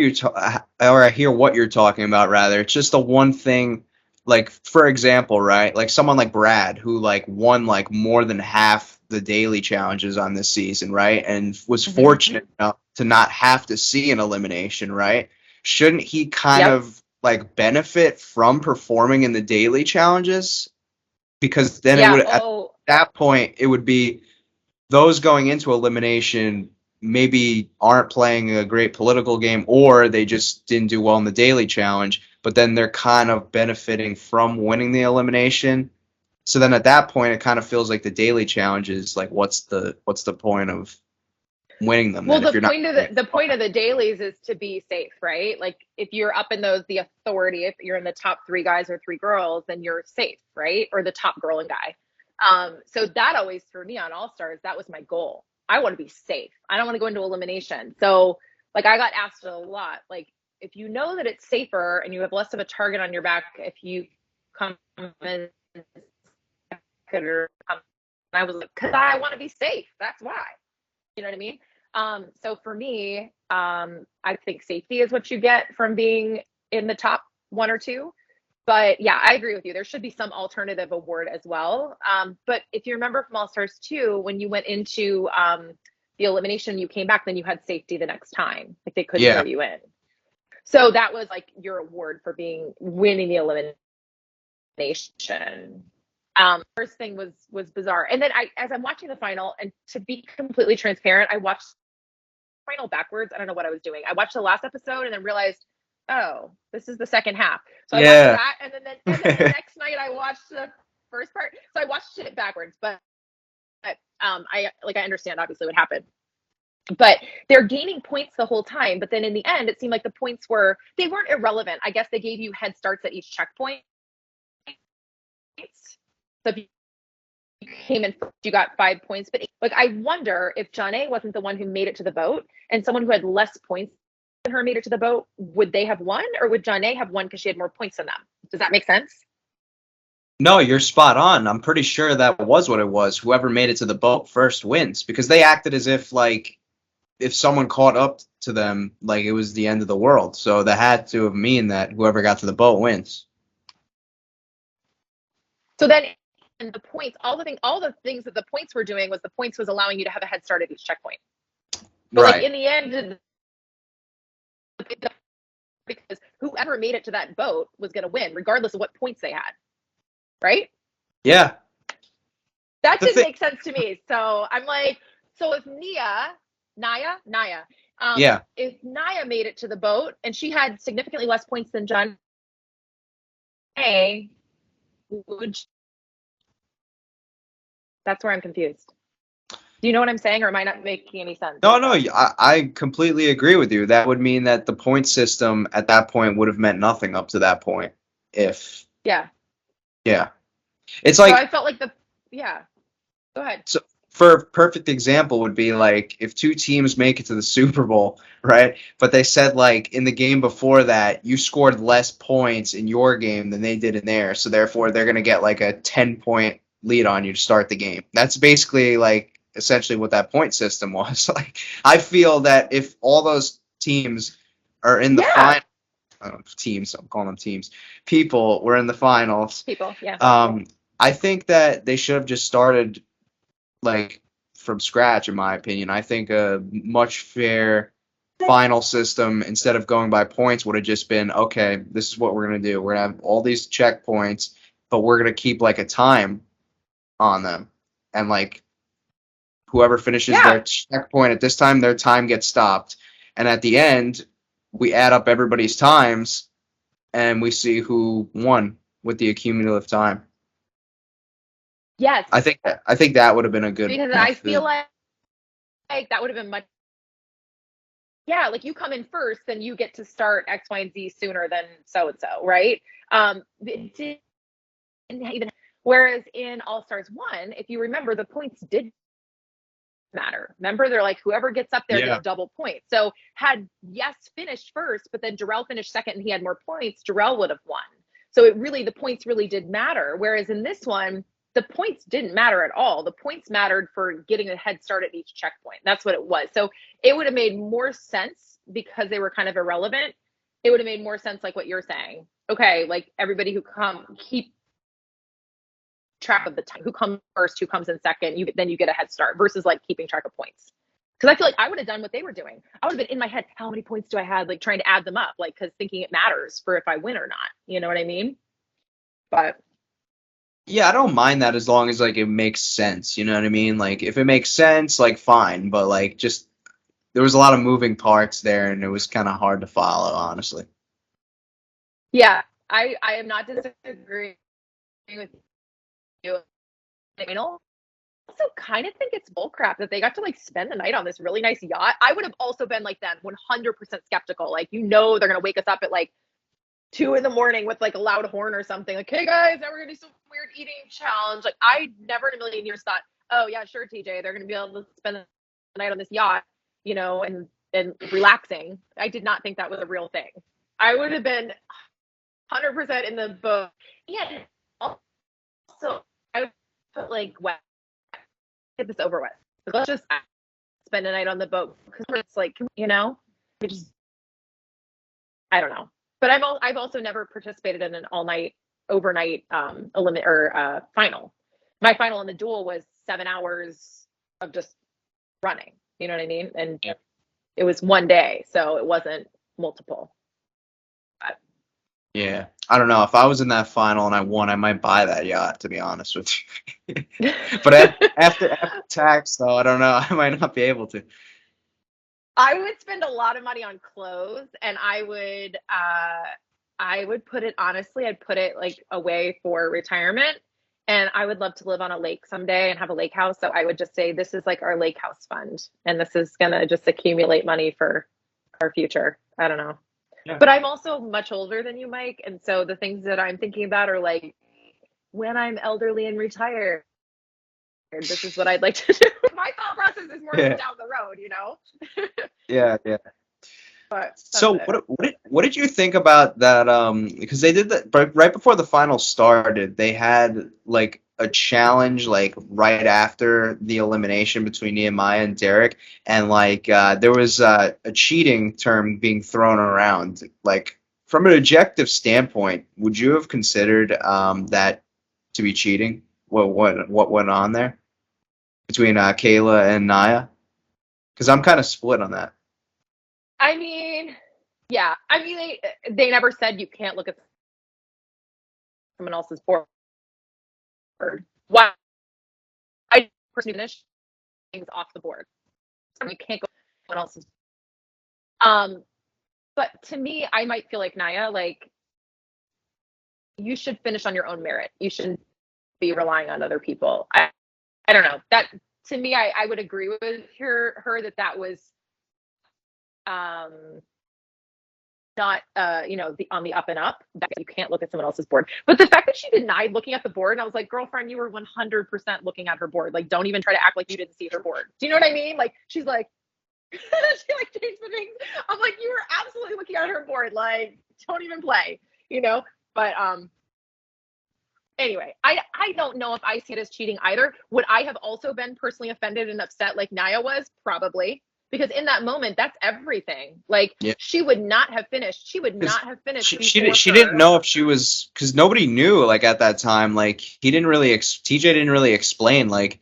or I hear what you're talking about. Rather, it's just the one thing. Like for example, right? Like someone like Brad, who like won like more than half the daily challenges on this season, right? And was Mm-hmm. fortunate enough to not have to see an elimination, right? Shouldn't he kind Yep. of like benefit from performing in the daily challenges? Because then it Yeah. would at Oh, that point it would be those going into elimination maybe aren't playing a great political game or they just didn't do well in the daily challenge, but then they're kind of benefiting from winning the elimination. So then at that point it kind of feels like the daily challenge is like what's the point of winning them well, then the if you're not point of the point of the dailies is to be safe, right? Like if you're up in those, the authority, if you're in the top three guys or three girls, then you're safe, right? Or the top girl and guy. So that always for me on All Stars, that was my goal. I want to be safe. I don't want to go into elimination. So like I got asked a lot, like if you know that it's safer and you have less of a target on your back if you come in or come, and I was like, because I want to be safe. That's why. You know what I mean? So for me, I think safety is what you get from being in the top one or two. But yeah, I agree with you. There should be some alternative award as well. But if you remember from All Stars 2, when you went into the elimination, you came back, then you had safety the next time. Like they couldn't throw Yeah. you in. So that was like your award for winning the elimination. First thing was bizarre. And then as I'm watching the final, and to be completely transparent, I watched the final backwards. I don't know what I was doing. I watched the last episode and then realized, oh, this is the second half. So I watched Yeah. that, and then the next night I watched the first part. So I watched it backwards, but I understand obviously what happened. But they're gaining points the whole time. But then in the end, it seemed like the points they weren't irrelevant. I guess they gave you head starts at each checkpoint. So if you came in, you got 5 points. But like, I wonder if Janae wasn't the one who made it to the boat, and someone who had less points than her made it to the boat, would they have won, or would Janae have won because she had more points than them? Does that make sense? No, you're spot on. I'm pretty sure that was what it was. Whoever made it to the boat first wins, because they acted as if like if someone caught up to them, like it was the end of the world. So that had to have mean that whoever got to the boat wins. So then, and the points, all the things that the points were doing was allowing you to have a head start at each checkpoint. But Right. like in the end, because whoever made it to that boat was going to win, regardless of what points they had. Right? Yeah. That didn't make sense to me. So I'm like, so if Naya, Yeah. if Naya made it to the boat and she had significantly less points than John, that's where I'm confused. Do you know what I'm saying, or am I not making any sense? No, I completely agree with you. That would mean that the point system at that point would have meant nothing up to that point. If Yeah. It's So like, I felt like go ahead. so for a perfect example would be like if two teams make it to the Super Bowl, right? But they said like in the game before that, you scored less points in your game than they did in theirs. So therefore they're going to get like a 10-point lead on you to start the game. That's basically like essentially what that point system was. Like I feel that if all those teams are in the final, teams, I'm calling them teams, people were in the finals. People, yeah. I think that they should have just started like from scratch, in my opinion. I think a much fair final system instead of going by points would have just been, okay, this is what we're going to do. We're going to have all these checkpoints, but we're going to keep like a time on them. And like whoever finishes their checkpoint at this time, their time gets stopped. And at the end, we add up everybody's times and we see who won with the accumulative time. Yes. I think that would have been a good because method. I feel like that would have been much. Yeah, like you come in first, then you get to start X, Y, and Z sooner than so and so, right? It didn't even. Whereas in All Stars 1, if you remember, the points did matter. Remember, they're like whoever gets up there gets double points. So had Yes finished first, but then Jarrell finished second and he had more points, Jarrell would have won. So the points really did matter. Whereas in this one, the points didn't matter at all. The points mattered for getting a head start at each checkpoint. That's what it was. So it would have made more sense because they were kind of irrelevant. It would have made more sense like what you're saying. Okay, like everybody who keep track of the time, who comes first, who comes in second, then you get a head start versus like keeping track of points. Because I feel like I would have done what they were doing. I would have been in my head, how many points do I have? Like trying to add them up, like because thinking it matters for if I win or not. You know what I mean? But yeah, I don't mind that as long as like it makes sense. You know what I mean? Like if it makes sense, like fine. But like just there was a lot of moving parts there, and it was kind of hard to follow, honestly. Yeah, I am not disagreeing with you. I mean, also kind of think it's bullcrap that they got to like spend the night on this really nice yacht. I would have also been like them, 100% skeptical. Like they're gonna wake us up at like 2 a.m. with like a loud horn or something. Like, hey guys, now we're gonna do some weird eating challenge. Like I never in a million years thought, oh yeah, sure, TJ, they're gonna be able to spend the night on this yacht, and relaxing. I did not think that was a real thing. I would have been 100% in the boat. Yeah. Also, I would put like, get this over with. Like, let's just spend a night on the boat because it's like, I don't know. But I've also never participated in an all night, overnight final. My final in the duel was 7 hours of just running. You know what I mean? And Yeah. it was one day, so it wasn't multiple. But, Yeah. I don't know. If I was in that final and I won, I might buy that yacht, to be honest with you. But after tax, though, I don't know. I might not be able to. I would spend a lot of money on clothes, and I would put it honestly, I'd put it like away for retirement. And I would love to live on a lake someday and have a lake house. So I would just say this is like our lake house fund, and this is gonna just accumulate money for our future. I don't know. Yeah. But I'm also much older than you, Mike, and so the things that I'm thinking about are like when I'm elderly and retired, this is what I'd like to do. My thought process is more Yeah. down the road, you know. Yeah. Yeah. But that's So it. what did you think about that? Because they did that right before the final started. They had like a challenge like right after the elimination between Nehemiah and Derek, and like there was a cheating term being thrown around. Like from an objective standpoint, would you have considered that to be cheating? What went on there between Kayla and Naya? Because I'm kind of split on that. I mean, yeah. I mean, they never said you can't look at someone else's board. Why? I personally finish things off the board. You can't go someone else's. Um, but to me, I might feel like Naya, like you should finish on your own merit. You shouldn't be relying on other people. I don't know. That to me, I would agree with her that that was um not on the up and up, that you can't look at someone else's board. But the fact that she denied looking at the board, and I was like, girlfriend, you were 100% looking at her board. Like, don't even try to act like you didn't see her board. Do you know what I mean? Like, she's like she like changed the things. I'm like, you were absolutely looking at her board. Like, don't even play, you know. But anyway, I don't know if I see it as cheating either. Would I have also been personally offended and upset like Naya was? Probably. Because in that moment, that's everything. Like, Yeah. she would not have finished. She would Because not have finished she before didn't her. know if she was, because nobody knew like at that time, like he didn't really TJ didn't really explain, like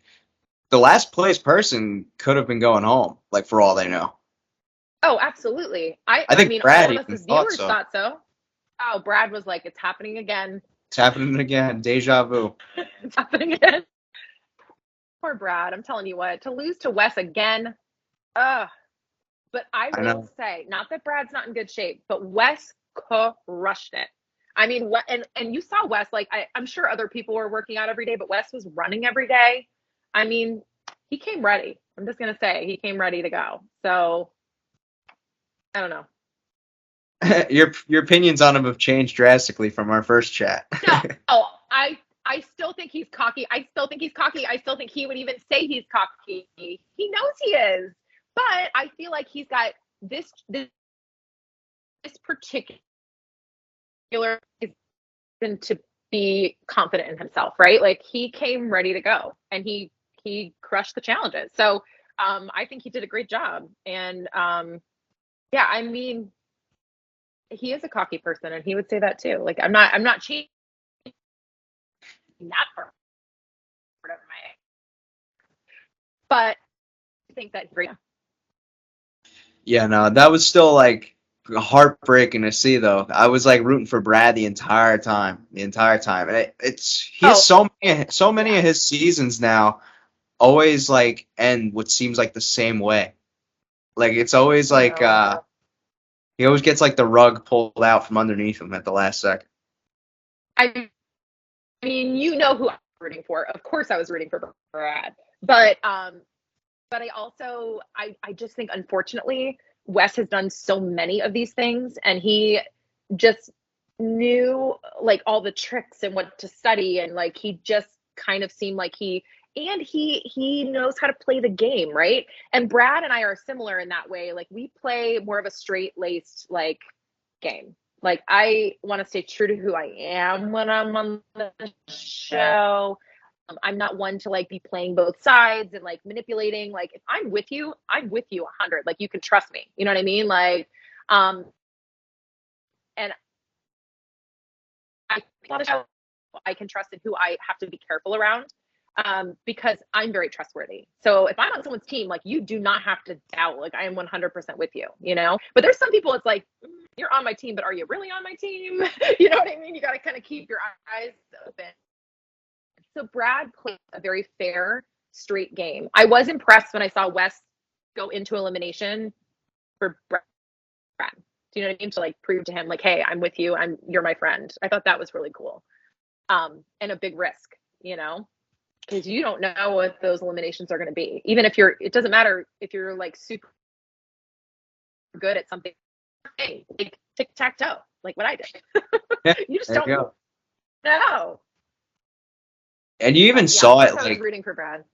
the last place person could have been going home, like for all they know. Oh, absolutely. I I think mean, Brad all of us even as thought viewers so. thought so. Oh, Brad was like, it's happening again. It's happening again, deja vu. It's happening again. Poor Brad. I'm telling you what, to lose to Wes again. Ugh. But I I will know. say, not that Brad's not in good shape, but Wes crushed it. I mean, what and you saw Wes, like I'm sure other people were working out every day, but Wes was running every day. I mean, he came ready. I'm just gonna say he came ready to go. So I don't know. Your opinions on him have changed drastically from our first chat. No, oh, I still think he's cocky. I still think he's cocky. I still think he would even say he's cocky. He knows he is. But I feel like he's got this particular reason to be confident in himself, right? Like he came ready to go and he crushed the challenges. So I think he did a great job. And yeah, I mean, he is a cocky person and he would say that too. Like I'm not changing that part of my, but I think that great. Yeah, no, that was still like heartbreaking to see though. I was like rooting for Brad the entire time, and he has Oh, so many yeah. of his seasons now always like end what seems like the same way. Like it's always I like know. he always gets like the rug pulled out from underneath him at the last second. I mean, you know who I'm rooting for. Of course I was rooting for Brad. But I also I just think unfortunately Wes has done so many of these things and he just knew like all the tricks and what to study and like he just kind of seemed like he knows how to play the game, right? And Brad and I are similar in that way. Like we play more of a straight-laced like game. Like I want to stay true to who I am when I'm on the show. I'm not one to like be playing both sides and like manipulating. Like if I'm with you 100. Like you can trust me. You know what I mean? Like, um, and on the show I can trust and who I have to be careful around, because I'm very trustworthy. So if I'm on someone's team, like, you do not have to doubt, like, I am 100% with you, you know? But there's some people, it's like, you're on my team, but are you really on my team? You know what I mean? You got to kind of keep your eyes open. So Brad played a very fair, straight game. I was impressed when I saw Wes go into elimination for Brad. Do you know what I mean? To like prove to him, like, hey, I'm with you. You're my friend. I thought that was really cool. And a big risk, you know, because you don't know what those eliminations are going to be. Even if it doesn't matter if you're like super good at something, like tic-tac-toe, like what I did. You just don't know. And you even saw it, I was rooting for Brad.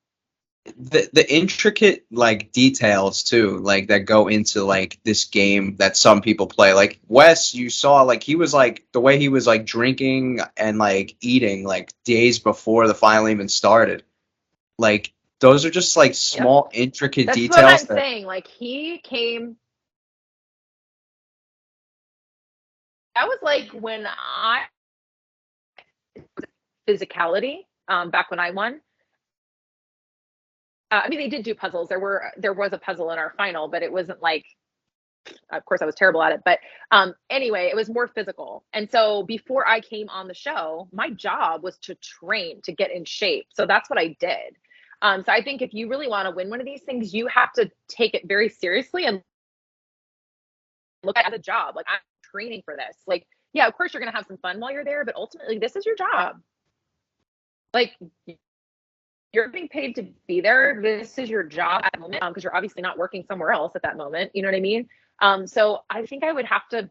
The intricate like details too, like that go into like this game that some people play. Like Wes, you saw like he was like the way he was like drinking and like eating like days before the final even started. Like those are just like small intricate That's details. That's what I'm saying. Like he came. That was like when physicality, back when I won. I mean, they did do puzzles. There was a puzzle in our final, but it wasn't like, of course I was terrible at it, but anyway, it was more physical. And so before I came on the show, my job was to train, to get in shape. So that's what I did. So I think if you really want to win one of these things, you have to take it very seriously and look at it as a job. Like, I'm training for this. Like, yeah, of course you're going to have some fun while you're there, but ultimately this is your job. Like, you're being paid to be there. This is your job at the moment, because you're obviously not working somewhere else at that moment. You know what I mean? So I think I would have to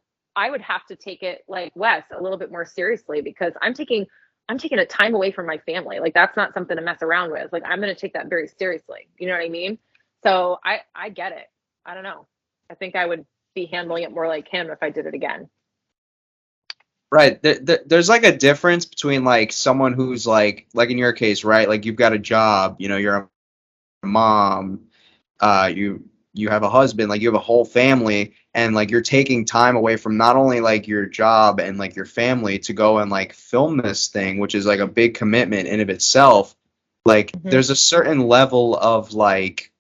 take it like Wes a little bit more seriously, because I'm taking a time away from my family. Like, that's not something to mess around with. Like, I'm going to take that very seriously. You know what I mean? So I get it. I don't know. I think I would be handling it more like him if I did it again. Right. There's like a difference between like someone who's like in your case, right? Like you've got a job, you know, you're a mom, you have a husband, like you have a whole family, and like you're taking time away from not only like your job and like your family to go and like film this thing, which is like a big commitment in of itself. Like there's a certain level of like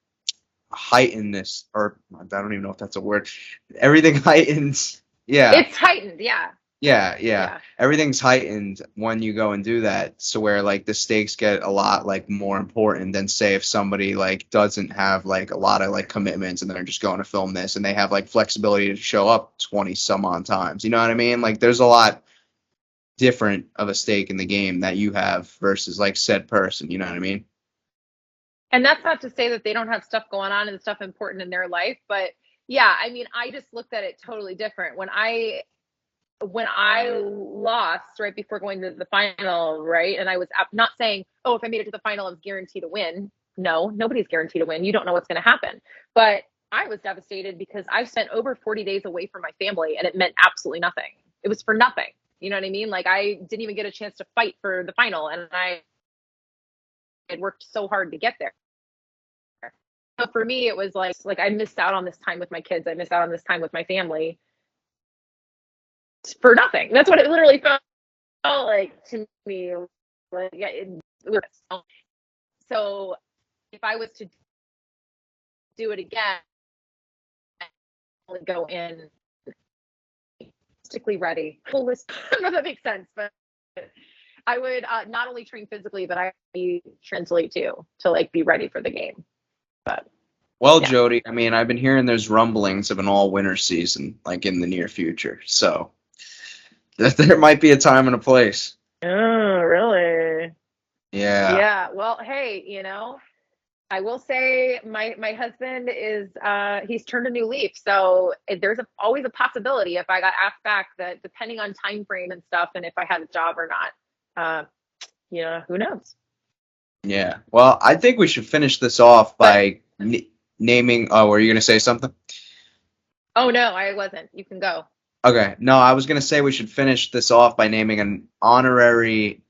heightenedness, or I don't even know if that's a word. Everything heightens. Yeah. It's heightened. Yeah. Yeah. Everything's heightened when you go and do that. So where like the stakes get a lot like more important than say if somebody like doesn't have like a lot of like commitments and they're just going to film this and they have like flexibility to show up 20 some odd times. You know what I mean? Like there's a lot different of a stake in the game that you have versus like said person. You know what I mean? And that's not to say that they don't have stuff going on and stuff important in their life, but yeah, I mean, I just looked at it totally different. When I lost right before going to the final, right? And I was not saying, oh, if I made it to the final, I was guaranteed to win. No, nobody's guaranteed to win. You don't know what's going to happen. But I was devastated because I've spent over 40 days away from my family and it meant absolutely nothing. It was for nothing. You know what I mean? Like, I didn't even get a chance to fight for the final, and I had worked so hard to get there. So for me, it was like I missed out on this time with my kids. I missed out on this time with my family for nothing. That's what it literally felt like to me. Like, yeah, so if I was to do it again, I would go in holistically ready. I don't know if that makes sense, but I would not only train physically, but I would translate too, to like be ready for the game. But well, yeah. Jodi, I mean, I've been hearing there's rumblings of an all-winter season like in the near future. So there might be a time and a place. Oh, really? Yeah. Yeah. Well, hey, you know, I will say my husband is he's turned a new leaf. So there's always a possibility if I got asked back that depending on time frame and stuff, and if I had a job or not, you know, who knows? Yeah. Well, I think we should finish this off by naming. Oh, were you going to say something? Oh, no, I wasn't. You can go. Okay. No, I was going to say we should finish this off by naming an honorary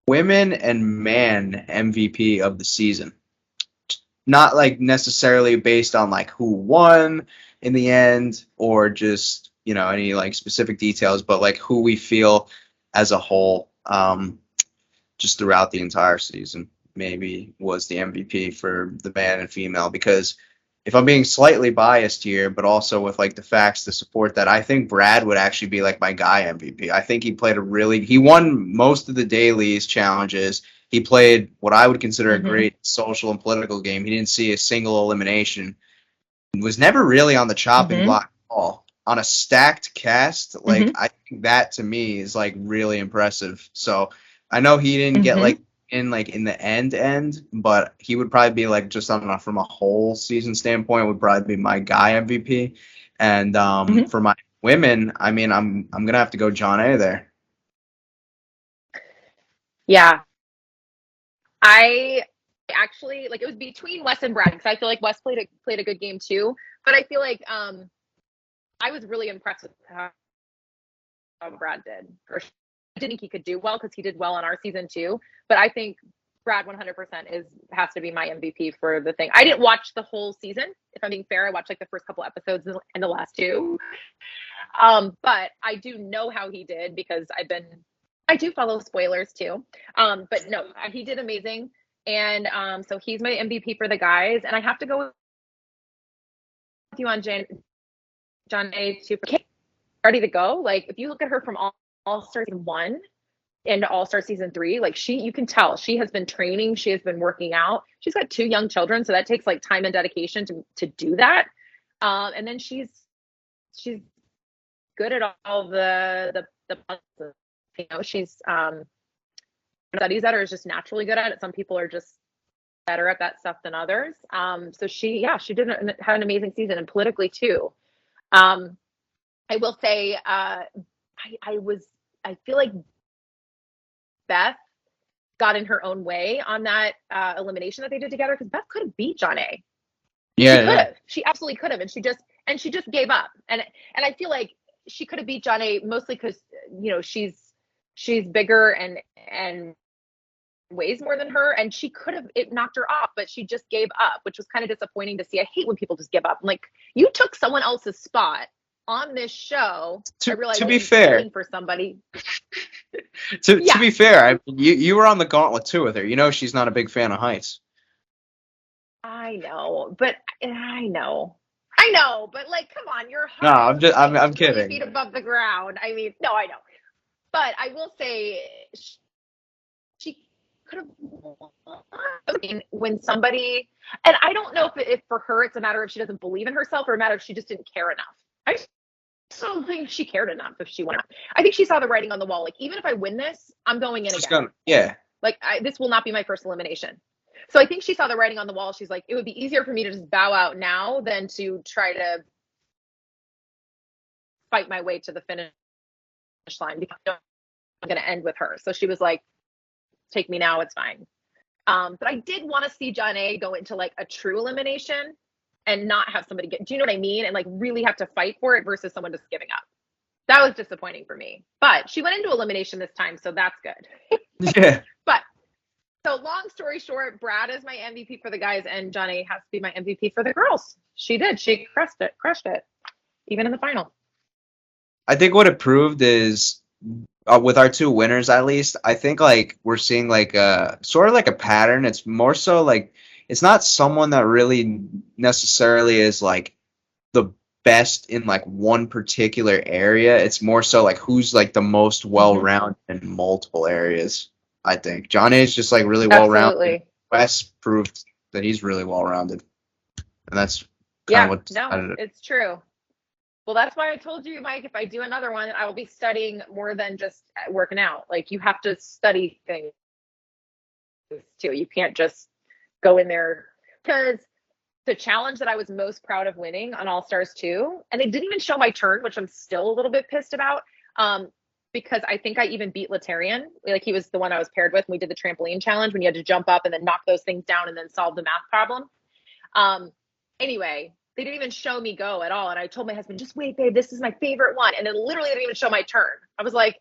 women and man MVP of the season. Not like necessarily based on like who won in the end or just, you know, any like specific details, but like who we feel as a whole, just throughout the entire season, maybe was the MVP for the man and female. Because if I'm being slightly biased here, but also with like the facts to support that, I think Brad would actually be like my guy MVP. I think he won most of the dailies challenges. He played what I would consider a great social and political game. He didn't see a single elimination. He was never really on the chopping block at all. On a stacked cast, like I think that to me is like really impressive. So I know he didn't get like in the end, but he would probably be like just on from a whole season standpoint would probably be my guy MVP. And for my women, I mean I'm gonna have to go John A there. Yeah. I actually like it was between Wes and Brad because I feel like Wes played a good game too. But I feel like I was really impressed with how Brad did. For sure. I didn't think he could do well because he did well on our season too. But I think Brad 100% has to be my MVP for the thing. I didn't watch the whole season. If I'm being fair, I watched like the first couple episodes and the last two. But I do know how he did because I do follow spoilers too. But no, he did amazing. And so he's my MVP for the guys. And I have to go with you on John A too. Ready to go. Like if you look at her from All Star season 1 into All Star season 3, like you can tell she has been training, she has been working out. She's got 2 young children, so that takes like time and dedication to do that. And then she's good at all the you know, she's studies that are just naturally good at it. Some people are just better at that stuff than others. So she had an amazing season, and politically too. I will say, I feel like Beth got in her own way on that elimination that they did together because Beth could have beat John A. Yeah, she could have. She absolutely could have, and she just gave up. And I feel like she could have beat John A. mostly because you know she's bigger and weighs more than her, and she could have it knocked her off, but she just gave up, which was kind of disappointing to see. I hate when people just give up. I'm like, you took someone else's spot on this show. To be fair, for somebody. to be fair, you were on the Gauntlet too with her. You know she's not a big fan of heights. I know, but like, come on, you're no. I'm kidding. Feet above the ground. I mean, no, I know, but I will say she could have when somebody, and I don't know if for her it's a matter of she doesn't believe in herself or a matter of she just didn't care enough. I don't think she cared enough if she went out. I think she saw the writing on the wall. Like, even if I win this, I'm going in again. Like, this will not be my first elimination. So I think she saw the writing on the wall. She's like, it would be easier for me to just bow out now than to try to fight my way to the finish line because I'm going to end with her. So she was like, take me now, it's fine. But I did want to see John A go into like a true elimination and not have somebody do you know what I mean? And like really have to fight for it versus someone just giving up. That was disappointing for me. But she went into elimination this time, so that's good. Yeah. But so long story short, Brad is my MVP for the guys, and John A has to be my MVP for the girls. She did. She crushed it, even in the final. I think what it proved is with our 2 winners, at least, I think like we're seeing like sort of like a pattern. It's more so like it's not someone that really necessarily is like the best in like one particular area. It's more so like who's like the most well-rounded in multiple areas. I think John A is just like really well-rounded. Wes proved that he's really well-rounded, and that's kind of what. It's true. Well, that's why I told you, Mike, if I do another one, I will be studying more than just working out. Like, you have to study things too. You can't just go in there, because the challenge that I was most proud of winning on All Stars 2, and it didn't even show my turn, which I'm still a little bit pissed about, because I think I even beat Latarian. Like, he was the one I was paired with. And we did the trampoline challenge when you had to jump up and then knock those things down and then solve the math problem. Anyway, they didn't even show me go at all. And I told my husband, just wait, babe, this is my favorite one. And then literally they didn't even show my turn. I was like,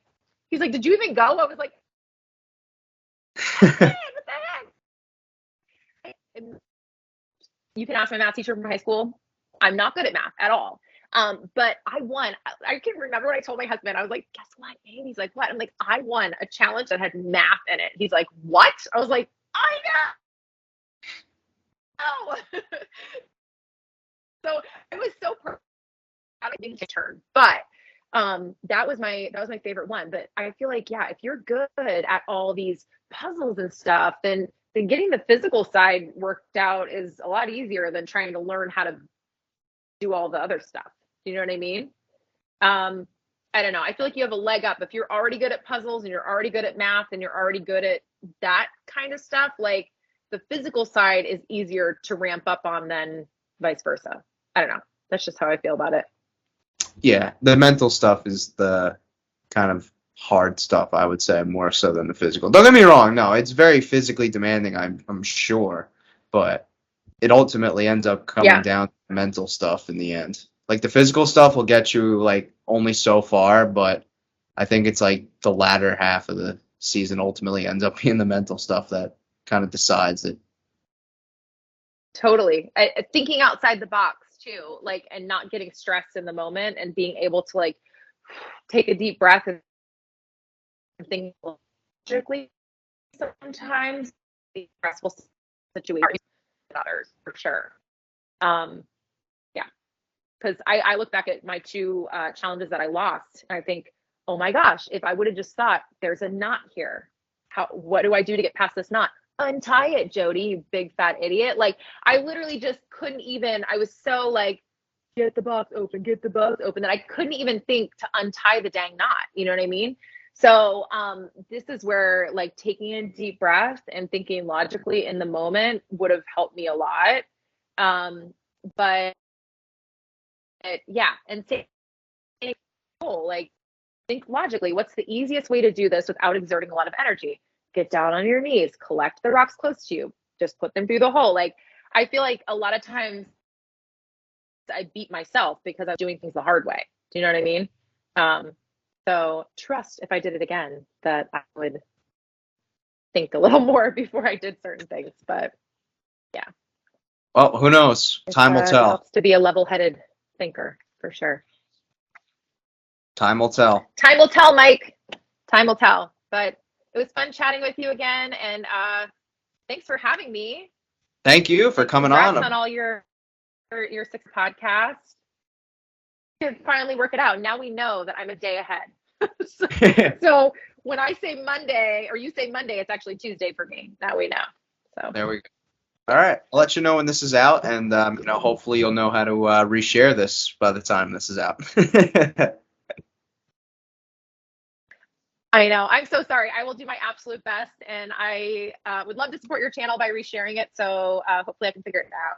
he's like, did you even go? I was like, what the heck? You can ask my math teacher from high school. I'm not good at math at all. But I won. I can remember when I told my husband, I was like, guess what, Abe? He's like, what? I'm like, I won a challenge that had math in it. He's like, what? I was like, I know. So it was so perfect. I didn't take a turn, but that was my favorite one. But I feel like, yeah, if you're good at all these puzzles and stuff, then getting the physical side worked out is a lot easier than trying to learn how to do all the other stuff. Do you know what I mean? I don't know. I feel like you have a leg up if you're already good at puzzles and you're already good at math and you're already good at that kind of stuff. Like the physical side is easier to ramp up on than vice versa. I don't know. That's just how I feel about it. Yeah, the mental stuff is the kind of hard stuff, I would say, more so than the physical. Don't get me wrong, no, it's very physically demanding, I'm sure, but it ultimately ends up coming Yeah, down to the mental stuff in the end. Like the physical stuff will get you like only so far, but I think it's like the latter half of the season ultimately ends up being the mental stuff that kind of decides it. totally. Thinking outside the box too, like, and not getting stressed in the moment and being able to like take a deep breath and think logically sometimes the stressful situations than others for sure. Um, yeah, because I look back at my two challenges that I lost, and I think, oh my gosh, if I would have just thought there's a knot here, what do I do to get past this knot? Untie it, Jodi, you big fat idiot. Like I literally just couldn't even. I was so like, get the box open that I couldn't even think to untie the dang knot. You know what I mean? So this is where like taking a deep breath and thinking logically in the moment would have helped me a lot. But yeah, and say, oh, like think logically. What's the easiest way to do this without exerting a lot of energy? Get down on your knees, collect the rocks close to you, just put them through the hole. Like I feel like a lot of times I beat myself because I'm doing things the hard way. Do you know what I mean? Um, so trust if I did it again that I would think a little more before I did certain things. But yeah, Well, who knows? Time will it tell. helps to be a level-headed thinker for sure. Time will tell. Time will tell, Mike. Time will tell. But it was fun chatting with you again, and thanks for having me. Thank you for And coming congrats on on. all your 6 podcasts. To finally work it out. Now we know that I'm a day ahead. so, so when I say Monday or you say Monday, it's actually Tuesday for me. Now we know. So There we go. All right. I'll let you know when this is out, and hopefully you'll know how to reshare this by the time this is out. I know. I'm so sorry. I will do my absolute best, and I would love to support your channel by resharing it. So hopefully I can figure it out.